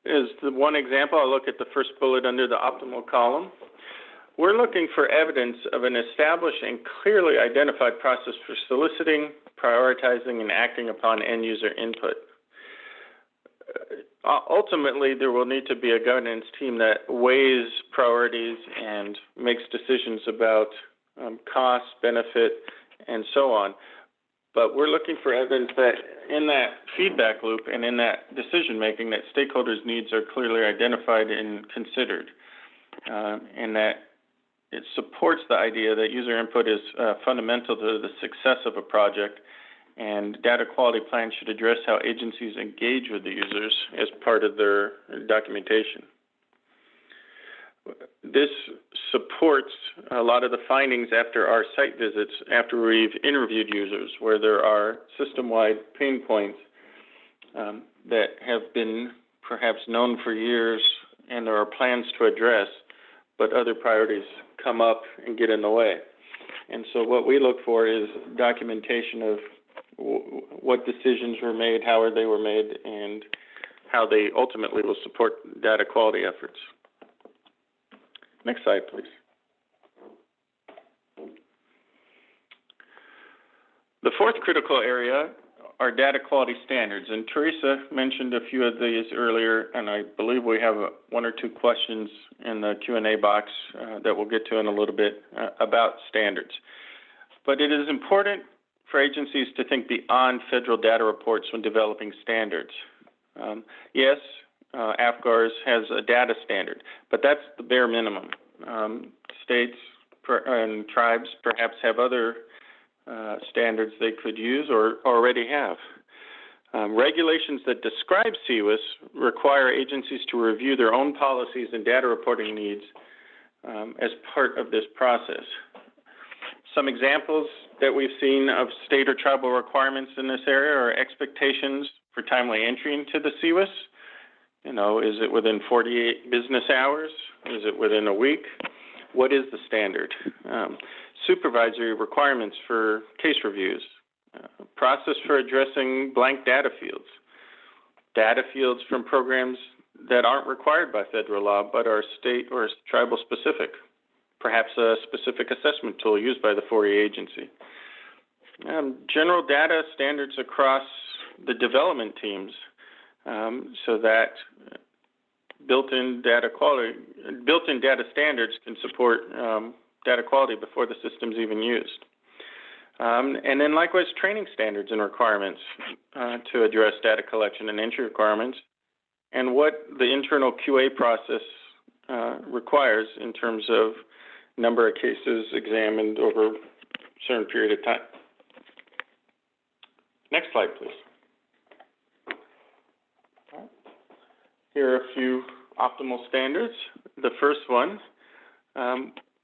as the one example, I'll look at the first bullet under the optimal column. We're looking for evidence of an established and clearly identified process for soliciting, prioritizing, and acting upon end-user input. Ultimately, there will need to be a governance team that weighs priorities and makes decisions about cost, benefit, and so on. But we're looking for evidence that in that feedback loop and in that decision-making, that stakeholders' needs are clearly identified and considered, and that it supports the idea that user input is fundamental to the success of a project, and data quality plans should address how agencies engage with the users as part of their documentation. this supports a lot of the findings after our site visits, after we've interviewed users, where there are system-wide pain points that have been perhaps known for years and there are plans to address, but other priorities come up and get in the way. And so what we look for is documentation of what decisions were made, how they were made, and how they ultimately will support data quality efforts. Next slide, please. The fourth critical area are data quality standards, and Teresa mentioned a few of these earlier, and I believe we have one or two questions in the Q&A box that we'll get to in a little bit about standards. But it is important for agencies to think beyond federal data reports when developing standards. Yes, AFGARS has a data standard, but that's the bare minimum. States and tribes perhaps have other standards they could use or already have. Regulations that describe CCWIS require agencies to review their own policies and data reporting needs as part of this process. Some examples that we've seen of state or tribal requirements in this area are expectations for timely entry into the CCWIS. You know, is it within 48 business hours? Is it within a week? What is the standard? Supervisory requirements for case reviews, process for addressing blank data fields from programs that aren't required by federal law but are state or tribal specific, perhaps a specific assessment tool used by the 4E agency. General data standards across the development teams so that built-in data standards can support data quality before the system's even used. And then likewise, training standards and requirements to address data collection and entry requirements, and what the internal QA process requires in terms of number of cases examined over a certain period of time. Next slide, please. All right. Here are a few optimal standards. The first one,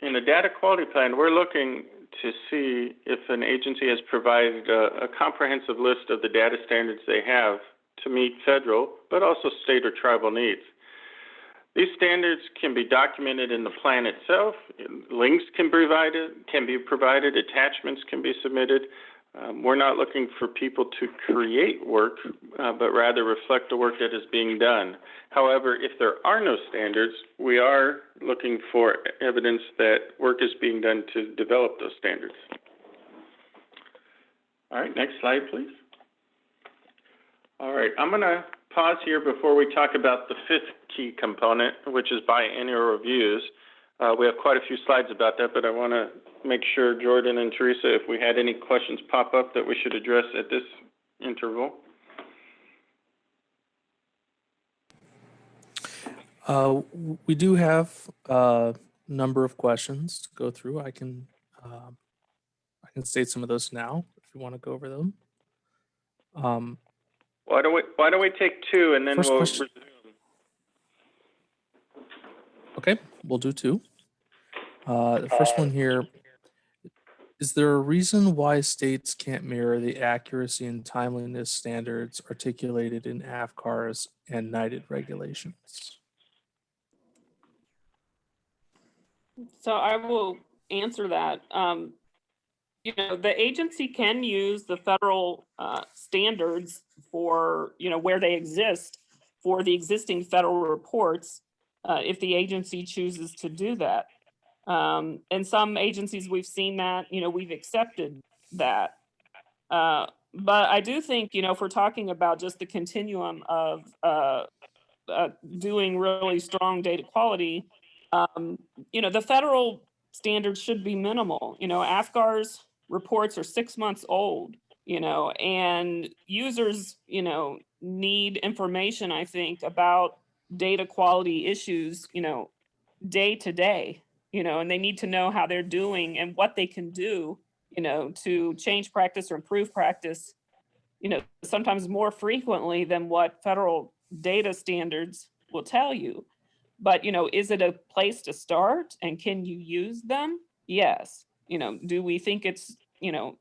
in the data quality plan, we're looking to see if an agency has provided a comprehensive list of the data standards they have to meet federal, but also state or tribal needs. These standards can be documented in the plan itself. Links can be provided, attachments can be submitted. We're not looking for people to create work, but rather reflect the work that is being done. However, if there are no standards, we are looking for evidence that work is being done to develop those standards. All right, next slide, please. All right, I'm going to pause here before we talk about the fifth key component, which is biennial reviews. We have quite a few slides about that, but I want to make sure, Jordan and Teresa, if we had any questions pop up that we should address at this interval. We do have a number of questions to go through. I can state some of those now if you want to go over them. Why don't we take two and then we'll resume? Okay, we'll do two. The first one here, is there a reason why states can't mirror the accuracy and timeliness standards articulated in AFGARS and NIDed regulations? So I will answer that. You know, the agency can use the federal standards for, you know, where they exist for the existing federal reports if the agency chooses to do that. And some agencies we've seen that, you know, we've accepted that. But I do think, you know, if we're talking about just the continuum of doing really strong data quality, you know, the federal standards should be minimal. You know, AFGARS reports are 6 months old, you know, and users, you know, need information, I think, about data quality issues, you know, day to day, you know, and they need to know how they're doing and what they can do, you know, to change practice or improve practice, you know, sometimes more frequently than what federal data standards will tell you. But, is it a place to start and can you use them? Yes. Do we think it's,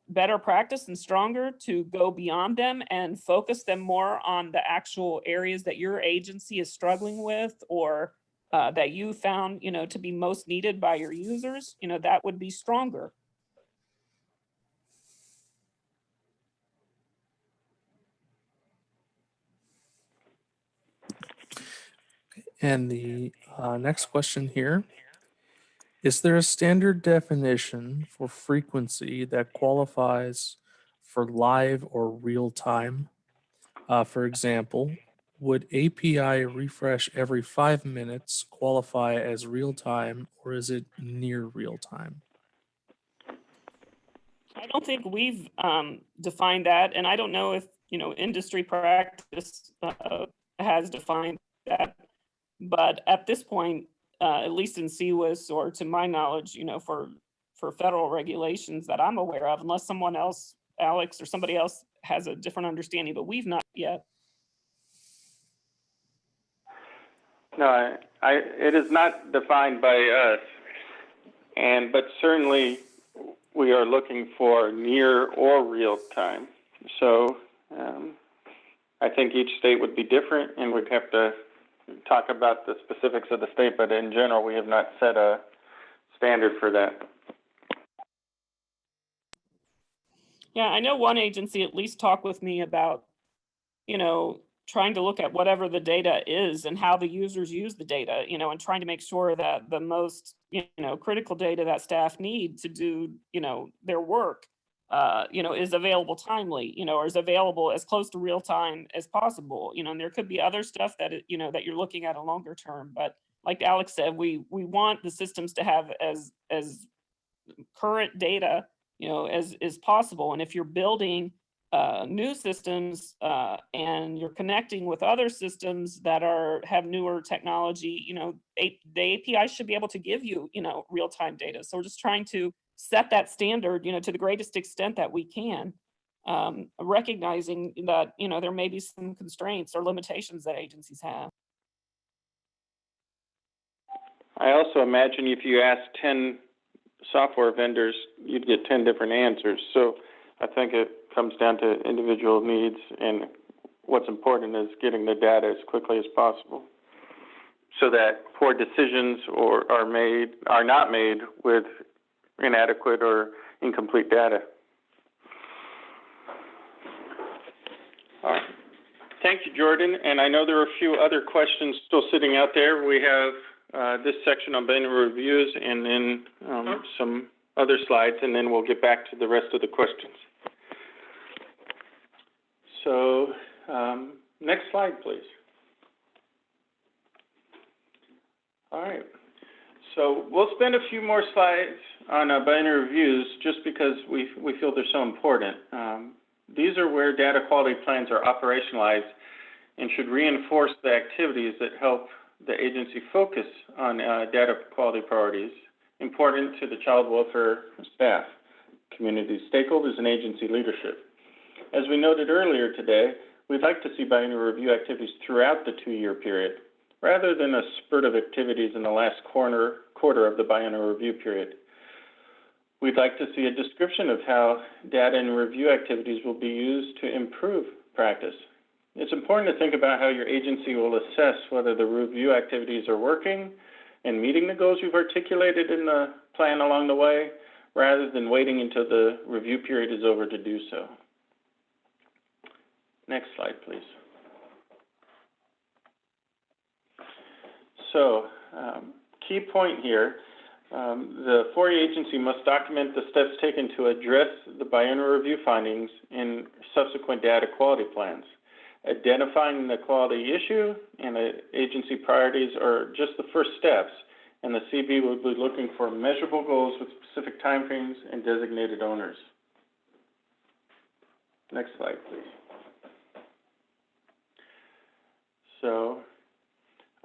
better practice and stronger to go beyond them and focus them more on the actual areas that your agency is struggling with, or that you found, to be most needed by your users? That would be stronger. And the next question here, is there a standard definition for frequency that qualifies for live or real time? For example, would API refresh every 5 minutes qualify as real time, or is it near real time? I don't think we've defined that, and I don't know if industry practice has defined that. But at this point, at least in CWIS, or to my knowledge, for federal regulations that I'm aware of, unless someone else, Alex or somebody else, has a different understanding, but we've not yet. No, it is not defined by us, but certainly we are looking for near or real time. So I think each state would be different, and we'd have to talk about the specifics of the state, but in general, we have not set a standard for that. Yeah, I know one agency at least talked with me about, trying to look at whatever the data is and how the users use the data, and trying to make sure that the most, critical data that staff need to do, their work, is available timely, or is available as close to real time as possible, and there could be other stuff that, that you're looking at a longer term. But like Alex said, we want the systems to have as current data, as possible. And if you're building new systems and you're connecting with other systems that have newer technology, the API should be able to give you, real-time data. So we're just trying to set that standard, to the greatest extent that we can, recognizing that, there may be some constraints or limitations that agencies have. I also imagine if you ask 10 software vendors, you'd get 10 different answers. So I think it comes down to individual needs, and what's important is getting the data as quickly as possible so that poor decisions are not made with inadequate or incomplete data. All right. Thank you, Jordan. And I know there are a few other questions still sitting out there. We have this section on biennial reviews, and then some other slides, and then we'll get back to the rest of the questions. So next slide, please. All right. So we'll spend a few more slides on biennial reviews just because we feel they're so important. These are where data quality plans are operationalized and should reinforce the activities that help the agency focus on data quality priorities important to the child welfare staff, community stakeholders, and agency leadership. As we noted earlier today, we'd like to see biennial review activities throughout the 2-year period, rather than a spurt of activities in the last quarter of the biennial review period. We'd like to see a description of how data and review activities will be used to improve practice. It's important to think about how your agency will assess whether the review activities are working and meeting the goals you've articulated in the plan along the way, rather than waiting until the review period is over to do so. Next slide, please. So, key point here, the 4E agency must document the steps taken to address the biennial review findings in subsequent data quality plans. Identifying the quality issue and agency priorities are just the first steps, and the CB will be looking for measurable goals with specific timeframes and designated owners. Next slide, please. So,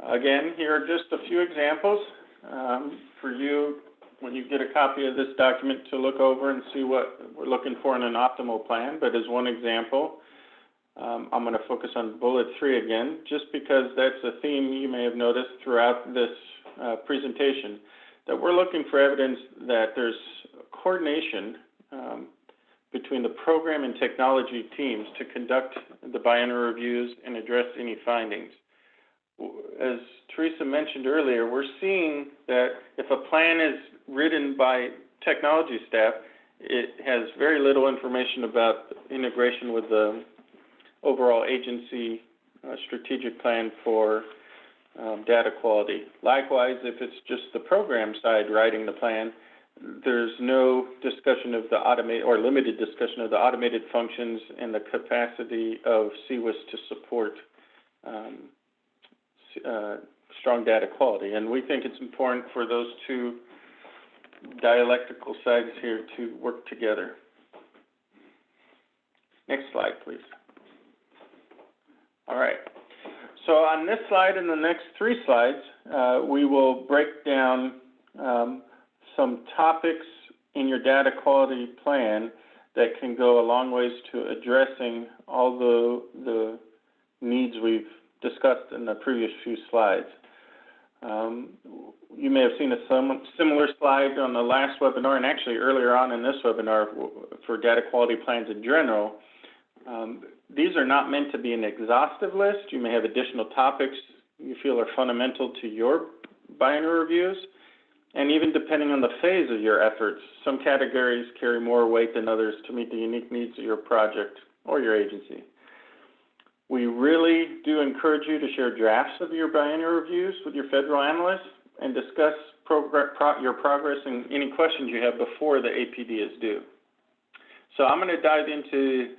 again, here are just a few examples for you when you get a copy of this document to look over and see what we're looking for in an optimal plan. But as one example, I'm going to focus on bullet 3 again, just because that's a theme you may have noticed throughout this presentation, that we're looking for evidence that there's coordination between the program and technology teams to conduct the biennial reviews and address any findings. As Teresa mentioned earlier, we're seeing that if a plan is written by technology staff, it has very little information about integration with the overall agency strategic plan for data quality. Likewise, if it's just the program side writing the plan, there's no discussion of the automated or limited discussion of the automated functions and the capacity of CCWIS to support strong data quality. And we think it's important for those two dialectical sides here to work together. Next slide, please. All right. So on this slide and the next 3 slides, we will break down some topics in your data quality plan that can go a long ways to addressing all the needs we've discussed in the previous few slides. You may have seen a similar slide on the last webinar, and actually earlier on in this webinar for data quality plans in general. These are not meant to be an exhaustive list. You may have additional topics you feel are fundamental to your biennial reviews, and even depending on the phase of your efforts, some categories carry more weight than others to meet the unique needs of your project or your agency. We really do encourage you to share drafts of your biennial reviews with your federal analysts and discuss your progress and any questions you have before the APD is due. So I'm going to dive into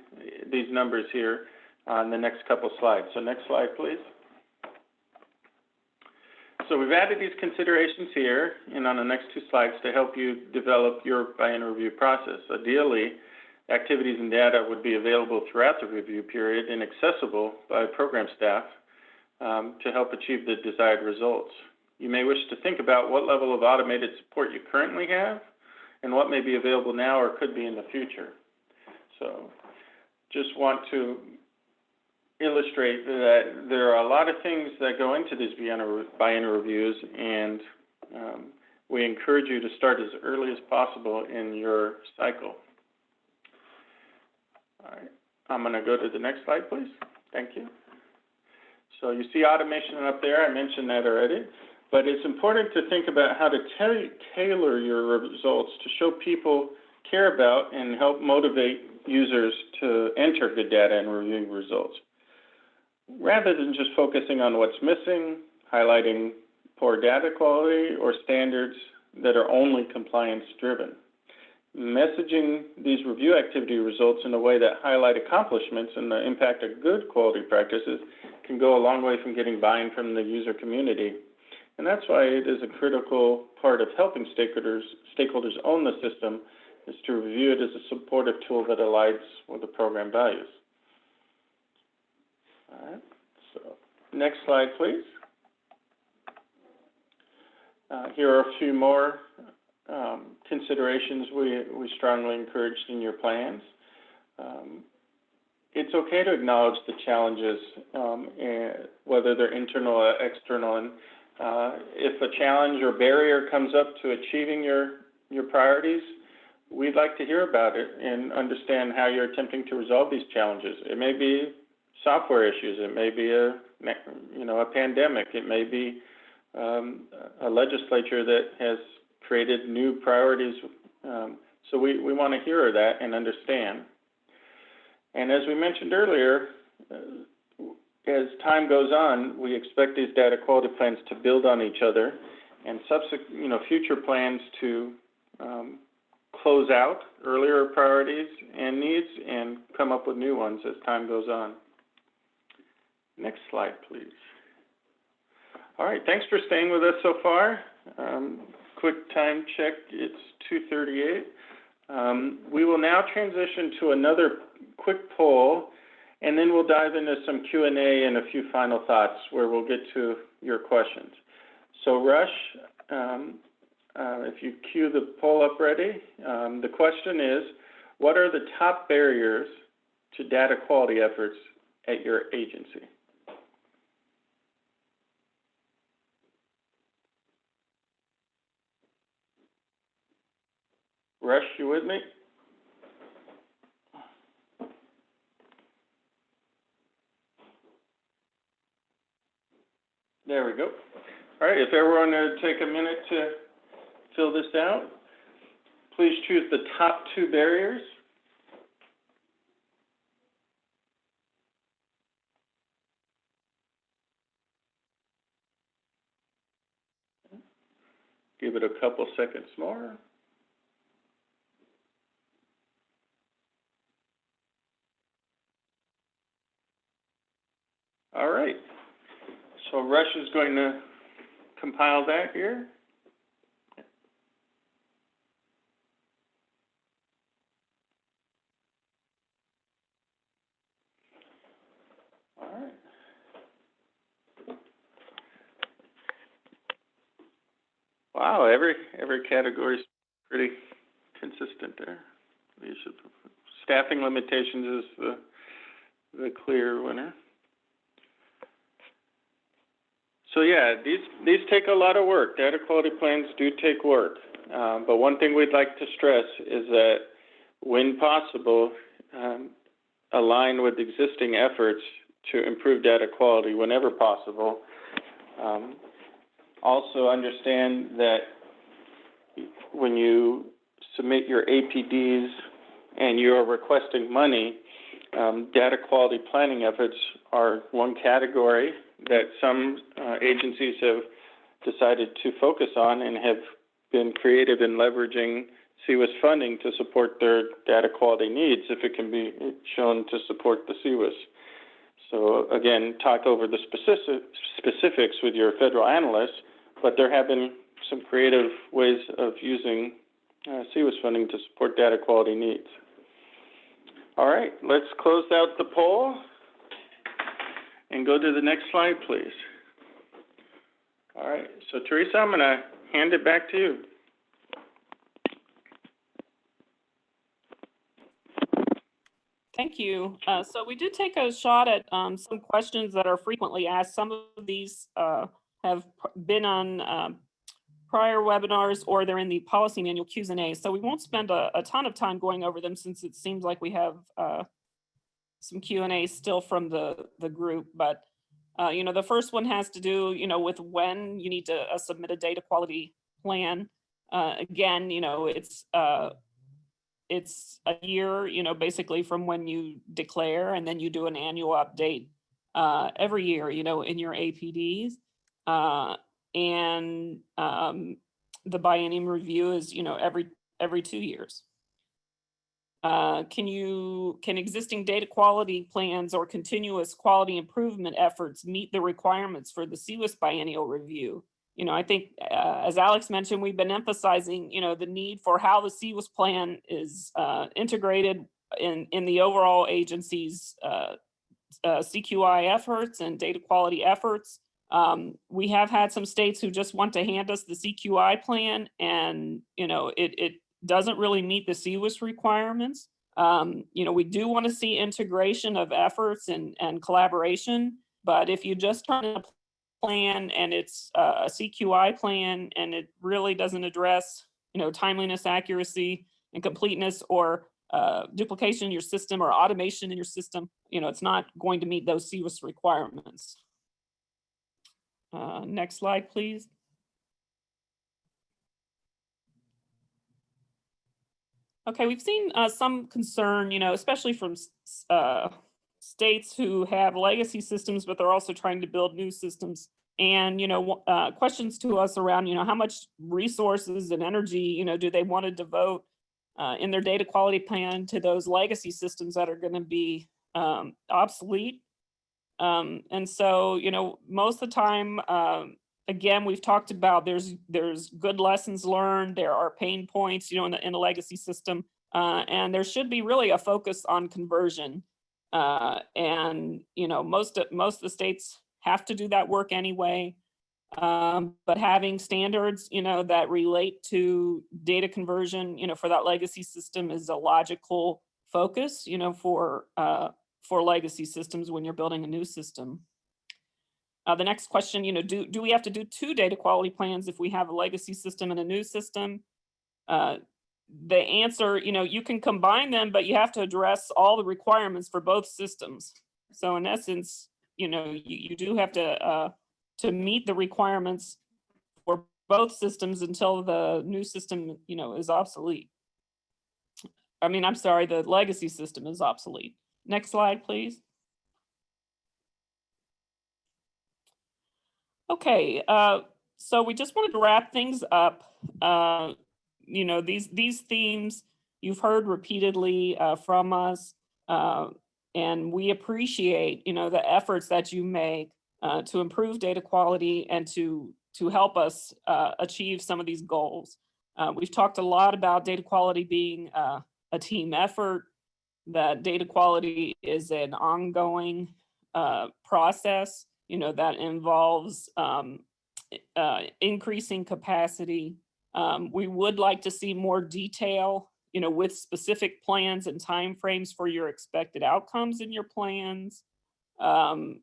these numbers here on the next couple slides. So next slide, please. So we've added these considerations here and on the next 2 slides to help you develop your biennial review process. Ideally, activities and data would be available throughout the review period and accessible by program staff to help achieve the desired results. You may wish to think about what level of automated support you currently have and what may be available now or could be in the future. So just want to illustrate that there are a lot of things that go into these biennial reviews, and we encourage you to start as early as possible in your cycle. All right, I'm going to go to the next slide, please. Thank you. So you see automation up there. I mentioned that already. But it's important to think about how to tailor your results to show people care about and help motivate users to enter good data and review results, rather than just focusing on what's missing, highlighting poor data quality, or standards that are only compliance-driven. Messaging these review activity results in a way that highlight accomplishments and the impact of good quality practices can go a long way from getting buy-in from the user community. And that's why it is a critical part of helping stakeholders own the system, is to review it as a supportive tool that aligns with the program values. All right, so next slide, please. Here are a few more considerations we strongly encouraged in your plans. It's okay to acknowledge the challenges, whether they're internal or external. And if a challenge or barrier comes up to achieving your priorities, we'd like to hear about it and understand how you're attempting to resolve these challenges. It may be software issues. It may be a pandemic. It may be a legislature that has created new priorities. So we want to hear that and understand. And as we mentioned earlier, as time goes on, we expect these data quality plans to build on each other, and future plans to close out earlier priorities and needs and come up with new ones as time goes on. Next slide, please. All right, thanks for staying with us so far. Quick time check, it's 2:38. We will now transition to another quick poll, and then we'll dive into some Q&A and a few final thoughts where we'll get to your questions. So Rush, if you cue the poll up ready, the question is, what are the top barriers to data quality efforts at your agency. Rush, you with me? There we go. All right, if everyone would take a minute to fill this out, please choose the top two barriers. Give it a couple seconds more. All right, so Rush is going to compile that here. All right. Wow, every category is pretty consistent there. Leadership. Staffing limitations is the clear winner. So yeah, these take a lot of work. Data quality plans do take work. But one thing we'd like to stress is that when possible, align with existing efforts to improve data quality whenever possible. Also understand that when you submit your APDs and you are requesting money, data quality planning efforts are one category that some agencies have decided to focus on and have been creative in leveraging CCWIS funding to support their data quality needs if it can be shown to support the CCWIS. So again, talk over the specifics with your federal analysts, but there have been some creative ways of using CCWIS funding to support data quality needs. All right, let's close out the poll and go to the next slide, please. All right, so Teresa, I'm going to hand it back to you. Thank you. So we did take a shot at some questions that are frequently asked. Some of these have been on prior webinars or they're in the policy manual Q&A. So we won't spend a ton of time going over them since it seems like we have some Q&A still from the group. But, you know, the first one has to do, you know, with when you need to submit a data quality plan. Again, you know, it's a year, you know, basically from when you declare, and then you do an annual update every year, you know, in your APDs. And the biennial review is, you know, every 2 years. Can existing data quality plans or continuous quality improvement efforts meet the requirements for the CCWIS biennial review? You know, I think, as Alex mentioned, we've been emphasizing, you know, the need for how the CCWIS plan is integrated in the overall agency's CQI efforts and data quality efforts. We have had some states who just want to hand us the CQI plan, and, you know, it doesn't really meet the CCWIS requirements. You know, we do want to see integration of efforts and collaboration, but if you just turn in a plan and it's a CQI plan and it really doesn't address, you know, timeliness, accuracy, and completeness, or duplication in your system or automation in your system, you know, it's not going to meet those CCWIS requirements. Next slide, please. Okay, we've seen some concern, you know, especially from states who have legacy systems, but they're also trying to build new systems. And, you know, questions to us around, you know, how much resources and energy, you know, do they want to devote in their data quality plan to those legacy systems that are going to be obsolete. And so, you know, most of the time, again, we've talked about there's good lessons learned, there are pain points, you know, in the legacy system, and there should be really a focus on conversion. And, you know, most of the states have to do that work anyway. But having standards, you know, that relate to data conversion, you know, for that legacy system is a logical focus, you know, for for legacy systems when you're building a new system. The next question, do we have to do 2 data quality plans if we have a legacy system and a new system? The answer, you can combine them, but you have to address all the requirements for both systems. So in essence, you do have to meet the requirements for both systems until the new system, is obsolete. I'm sorry, the legacy system is obsolete. Next slide, please. Okay, so we just wanted to wrap things up. These themes you've heard repeatedly from us, and we appreciate, the efforts that you make to improve data quality and to help us achieve some of these goals. We've talked a lot about data quality being a team effort, that data quality is an ongoing process, that involves increasing capacity. We would like to see more detail, with specific plans and timeframes for your expected outcomes in your plans. And,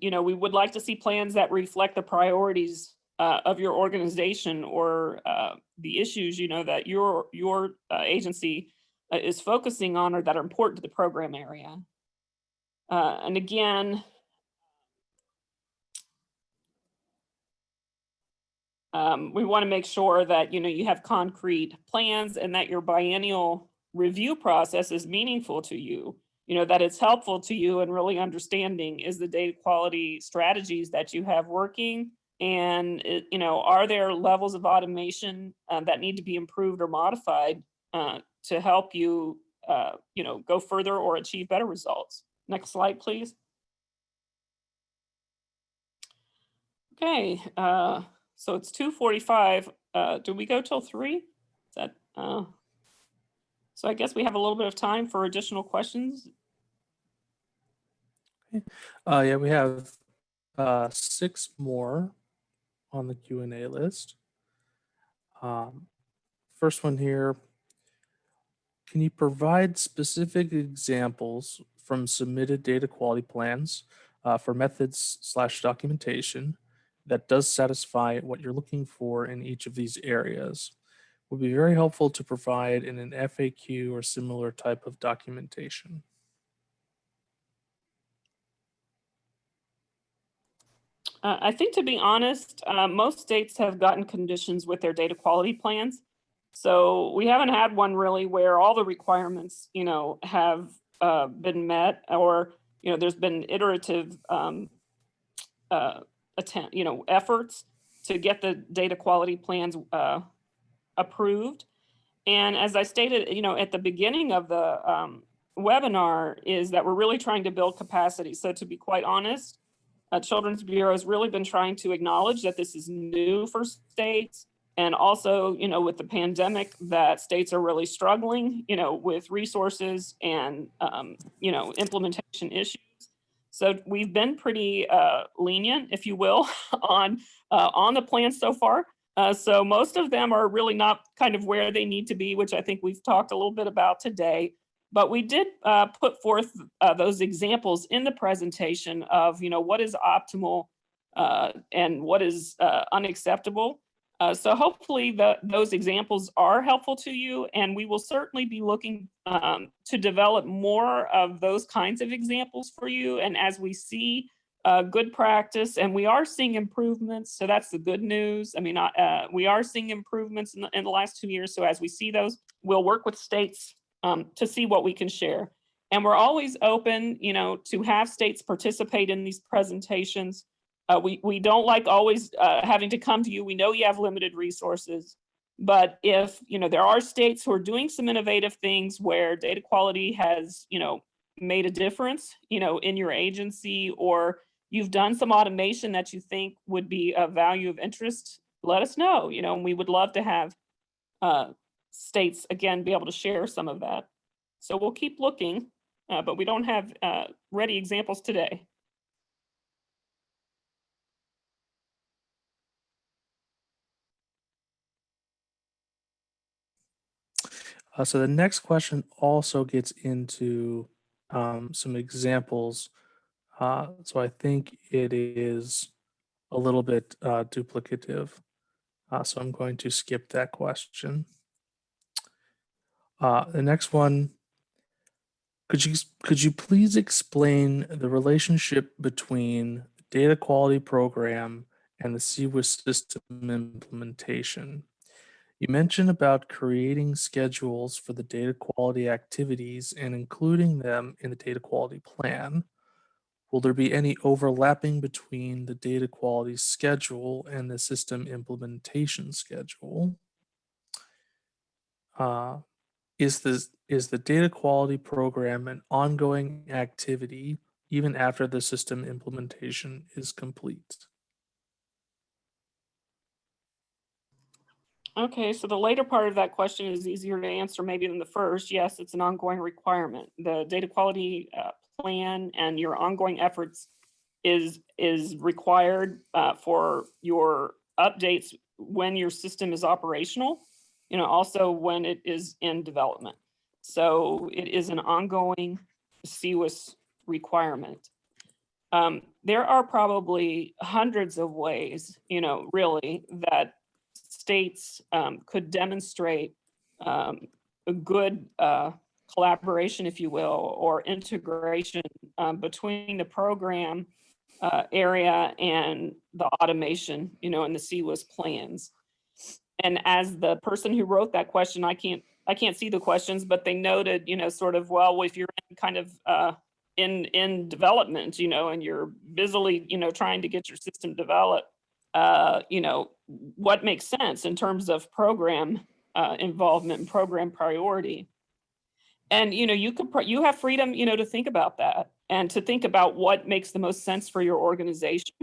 we would like to see plans that reflect the priorities of your organization or the issues, that your agency is focusing on or that are important to the program area. And again, we want to make sure that you have concrete plans and that your biennial review process is meaningful to you, that it's helpful to you and really understanding is the data quality strategies that you have working, and are there levels of automation that need to be improved or modified to help you go further or achieve better results. Next slide, please. Okay, so it's 2:45. Do we go till 3? Is that so I guess we have a little bit of time for additional questions. Yeah, we have 6 more on the Q&A list. First one here. Can you provide specific examples from submitted data quality plans for methods/documentation that does satisfy what you're looking for in each of these areas? Would be very helpful to provide in an FAQ or similar type of documentation. I think, to be honest, most states have gotten conditions with their data quality plans. So we haven't had one really where all the requirements, have been met, or, there's been iterative efforts to get the data quality plans approved. And as I stated, at the beginning of the webinar, is that we're really trying to build capacity. So to be quite honest, Children's Bureau has really been trying to acknowledge that this is new for states, and also, with the pandemic, that states are really struggling, with resources and, implementation issues. So we've been pretty lenient, if you will, on the plan so far. So most of them are really not kind of where they need to be, which I think we've talked a little bit about today. But we did put forth those examples in the presentation of, what is optimal and what is unacceptable. So hopefully those examples are helpful to you, and we will certainly be looking to develop more of those kinds of examples for you. And as we see good practice, and we are seeing improvements, so that's the good news. We are seeing improvements in the last 2 years. So as we see those, we'll work with states to see what we can share. And we're always open, to have states participate in these presentations. We don't like always having to come to you. We know you have limited resources, but if, there are states who are doing some innovative things where data quality has, made a difference, in your agency, or you've done some automation that you think would be of value of interest, let us know, and we would love to have states, again, be able to share some of that. So we'll keep looking, but we don't have ready examples today. So the next question also gets into some examples. So I think it is a little bit duplicative. So I'm going to skip that question. The next one, could you please explain the relationship between the data quality program and the CWIS system implementation? You mentioned about creating schedules for the data quality activities and including them in the data quality plan. Will there be any overlapping between the data quality schedule and the system implementation schedule? Uh, is the data quality program an ongoing activity even after the system implementation is complete? Okay, so the later part of that question is easier to answer maybe than the first. Yes, it's an ongoing requirement. The data quality plan and your ongoing efforts is required for your updates when your system is operational, also when it is in development. So it is an ongoing CWIS requirement. There are probably hundreds of ways, really, that states could demonstrate a good collaboration, if you will, or integration between the program area and the automation, and the CWIS plans. And as the person who wrote that question, I can't see the questions, but they noted, sort of, well, if you're in kind of in development, and you're busily, trying to get your system developed, what makes sense in terms of program involvement and program priority. And, you have freedom, to think about that and to think about what makes the most sense for your organization.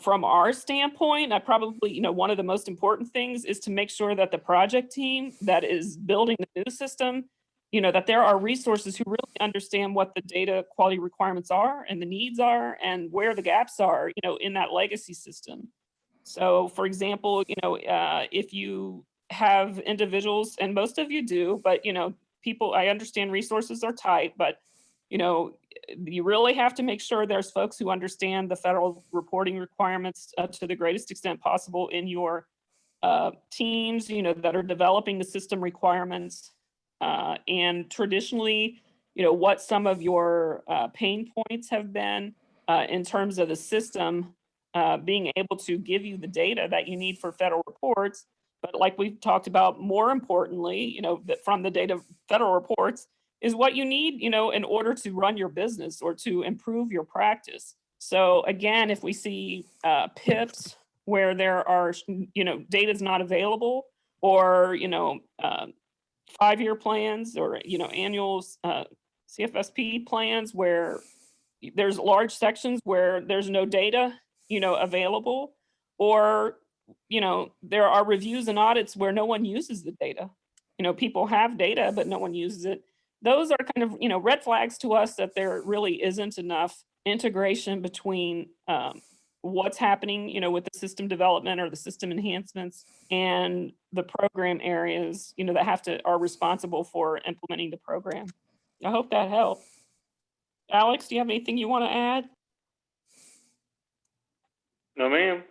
From our standpoint, I probably, one of the most important things is to make sure that the project team that is building the new system, that there are resources who really understand what the data quality requirements are and the needs are and where the gaps are, in that legacy system. So for example, if you have individuals, and most of you do, but, people, I understand resources are tight, but, you really have to make sure there's folks who understand the federal reporting requirements to the greatest extent possible in your teams, that are developing the system requirements. And traditionally, what some of your pain points have been in terms of the system being able to give you the data that you need for federal reports. But like we've talked about, more importantly, that from the data federal reports is what you need, in order to run your business or to improve your practice. So again, if we see PIPs where there are, data is not available, or, 5-year plans, or, annual CFSP plans where there's large sections where there's no data, available, or, there are reviews and audits where no one uses the data. People have data, but no one uses it. Those are kind of, red flags to us that there really isn't enough integration between what's happening, with the system development or the system enhancements and the program areas, that are responsible for implementing the program. I hope that helped. Alex, do you have anything you want to add? No, ma'am.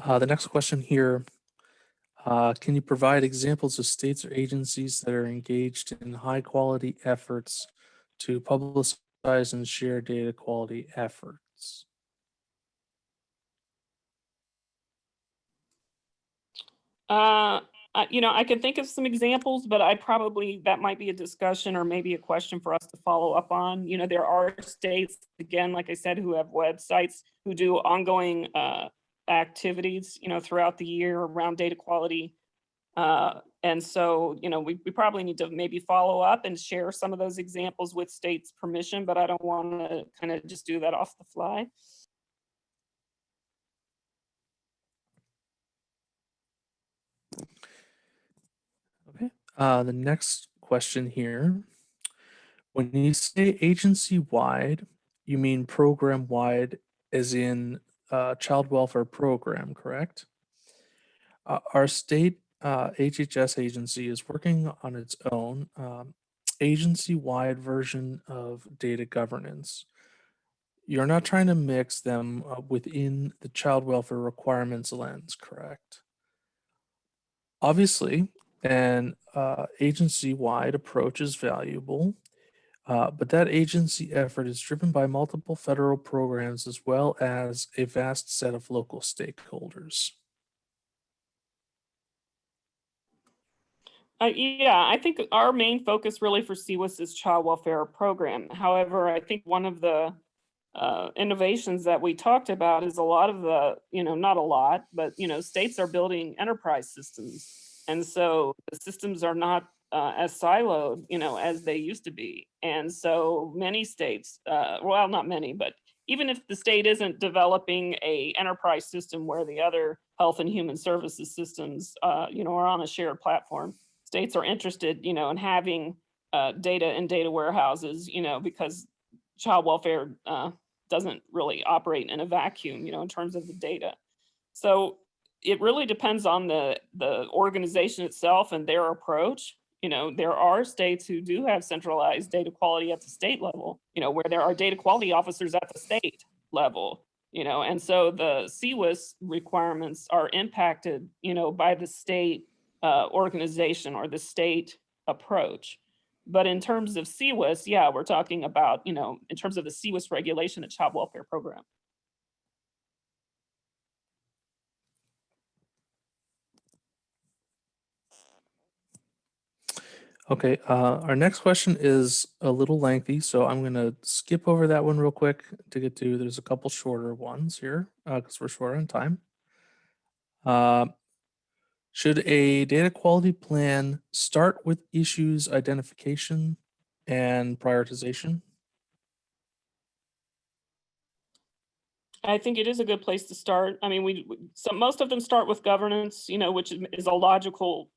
The next question here, can you provide examples of states or agencies that are engaged in high quality efforts to publicize and share data quality efforts? I can think of some examples, but that might be a discussion or maybe a question for us to follow up on. There are states, again, like I said, who have websites who do ongoing activities, throughout the year around data quality. And so, we probably need to maybe follow up and share some of those examples with states' permission, but I don't want to kind of just do that off the fly. Okay. The next question here. When you say agency-wide, you mean program-wide, as in child welfare program, correct? Are state HHS agency is working on its own agency-wide version of data governance. You're not trying to mix them within the child welfare requirements lens, correct? Obviously, an agency-wide approach is valuable, but that agency effort is driven by multiple federal programs as well as a vast set of local stakeholders. Yeah, I think our main focus really for CWIS is child welfare program. However, I think one of the innovations that we talked about is a lot of the, not a lot, but, states are building enterprise systems. And so the systems are not as siloed, as they used to be. And so many states, well, not many, but even if the state isn't developing a enterprise system where the other health and human services systems, are on a shared platform, states are interested, in having data in data warehouses, because child welfare doesn't really operate in a vacuum, in terms of the data. So it really depends on the organization itself and their approach. There are states who do have centralized data quality at the state level, where there are data quality officers at the state level, and so the CWIS requirements are impacted, by the state organization or the state approach. But in terms of CWIS, yeah, we're talking about, in terms of the CWIS regulation, the child welfare program. Okay, our next question is a little lengthy, so I'm going to skip over that one real quick to get to, there's a couple shorter ones here because we're short on time. Should a data quality plan start with issues identification and prioritization? I think it is a good place to start. I mean, so most of them start with governance, which is a logical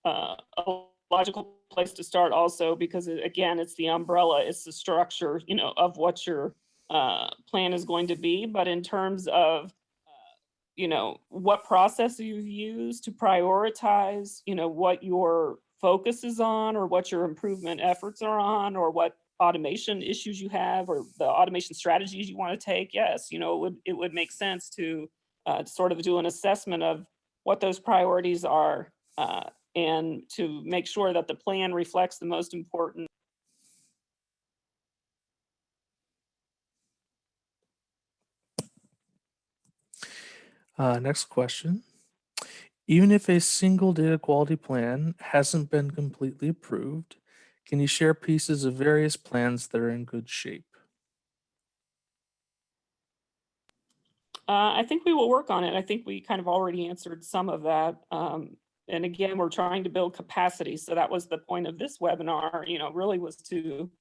place to start also, because again, it's the umbrella, it's the structure, of what your plan is going to be. But in terms of, what process you've used to prioritize, what your focus is on, or what your improvement efforts are on, or what automation issues you have, or the automation strategies you want to take, yes, it would make sense to sort of do an assessment of what those priorities are, and to make sure that the plan reflects the most important. Next question. Even if a single data quality plan hasn't been completely approved, can you share pieces of various plans that are in good shape? I think we will work on it. I think we kind of already answered some of that. And again, we're trying to build capacity. So that was the point of this webinar, really was to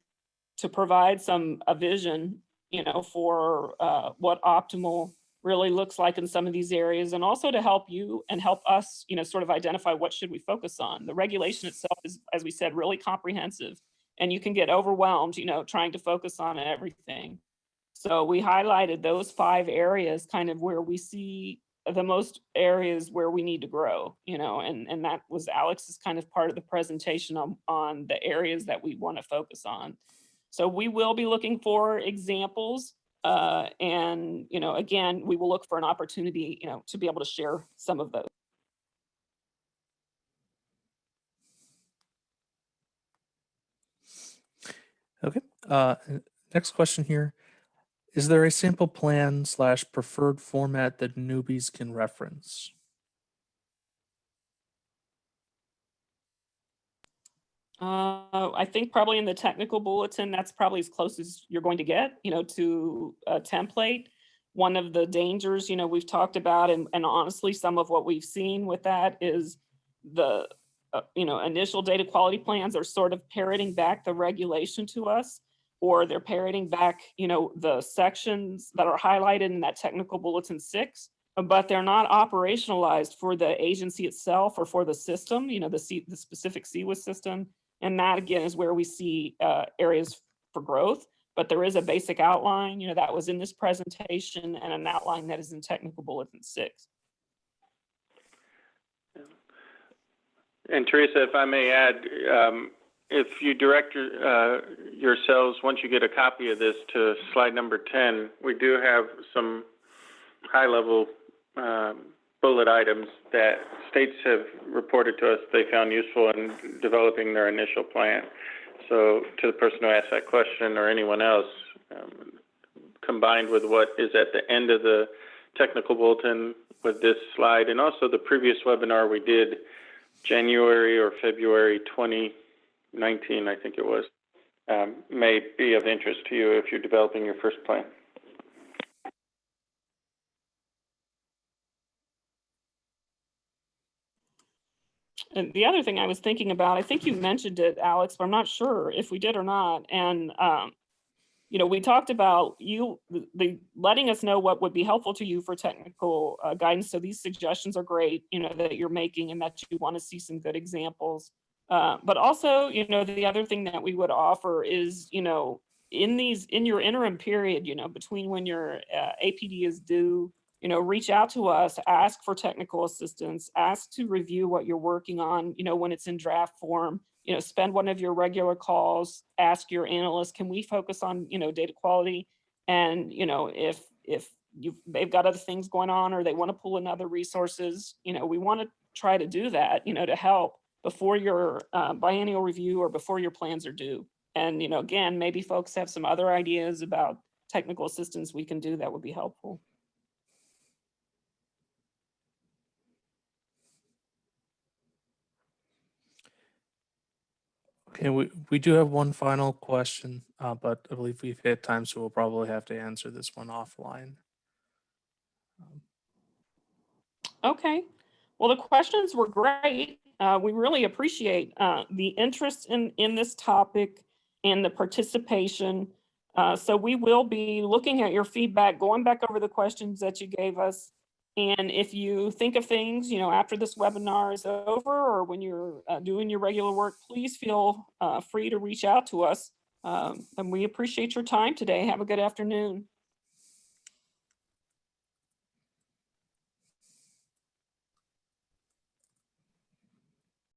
provide a vision, for what optimal really looks like in some of these areas, and also to help you and help us, sort of identify what should we focus on. The regulation itself is, as we said, really comprehensive, and you can get overwhelmed, trying to focus on everything. So we highlighted those 5 areas kind of where we see the most areas where we need to grow, and that was Alex's kind of part of the presentation on the areas that we want to focus on. So we will be looking for examples, and, again, we will look for an opportunity, to be able to share some of those. Okay, next question here. Is there a sample plan / preferred format that newbies can reference? I think probably in the technical bulletin, that's probably as close as you're going to get, to a template. One of the dangers, we've talked about, and honestly, some of what we've seen with that is the, initial data quality plans are sort of parroting back the regulation to us, or they're parroting back, the sections that are highlighted in that technical bulletin 6, but they're not operationalized for the agency itself or for the system, the specific CWIS system. And that again is where we see areas for growth, but there is a basic outline, that was in this presentation, and an outline that is in technical bulletin 6. And Teresa, if I may add, if you direct yourselves, once you get a copy of this, to slide number 10, we do have some high-level bullet items that states have reported to us they found useful in developing their initial plan. So to the person who asked that question or anyone else, combined with what is at the end of the technical bulletin with this slide, and also the previous webinar we did January or February 2019, I think it was, may be of interest to you if you're developing your first plan. And the other thing I was thinking about, I think you mentioned it, Alex, but I'm not sure if we did or not. And, you know, we talked about the letting us know what would be helpful to you for technical guidance. So these suggestions are great, you know, that you're making and that you want to see some good examples. But also, you know, the other thing that we would offer is, you know, in your interim period, you know, between when your APD is due, you know, reach out to us, ask for technical assistance, ask to review what you're working on, you know, when it's in draft form, you know, spend one of your regular calls, ask your analyst, can we focus on, you know, data quality? And, you know, if they've got other things going on or they want to pull in other resources, you know, we want to try to do that, you know, to help before your biennial review or before your plans are due. And, you know, again, maybe folks have some other ideas about technical assistance we can do that would be helpful. Okay, we do have one final question, but I believe we've hit time, so we'll probably have to answer this one offline. Okay, well, the questions were great. We really appreciate the interest in this topic and the participation. So we will be looking at your feedback, going back over the questions that you gave us. And if you think of things, you know, after this webinar is over or when you're doing your regular work, please feel free to reach out to us. And we appreciate your time today. Have a good afternoon.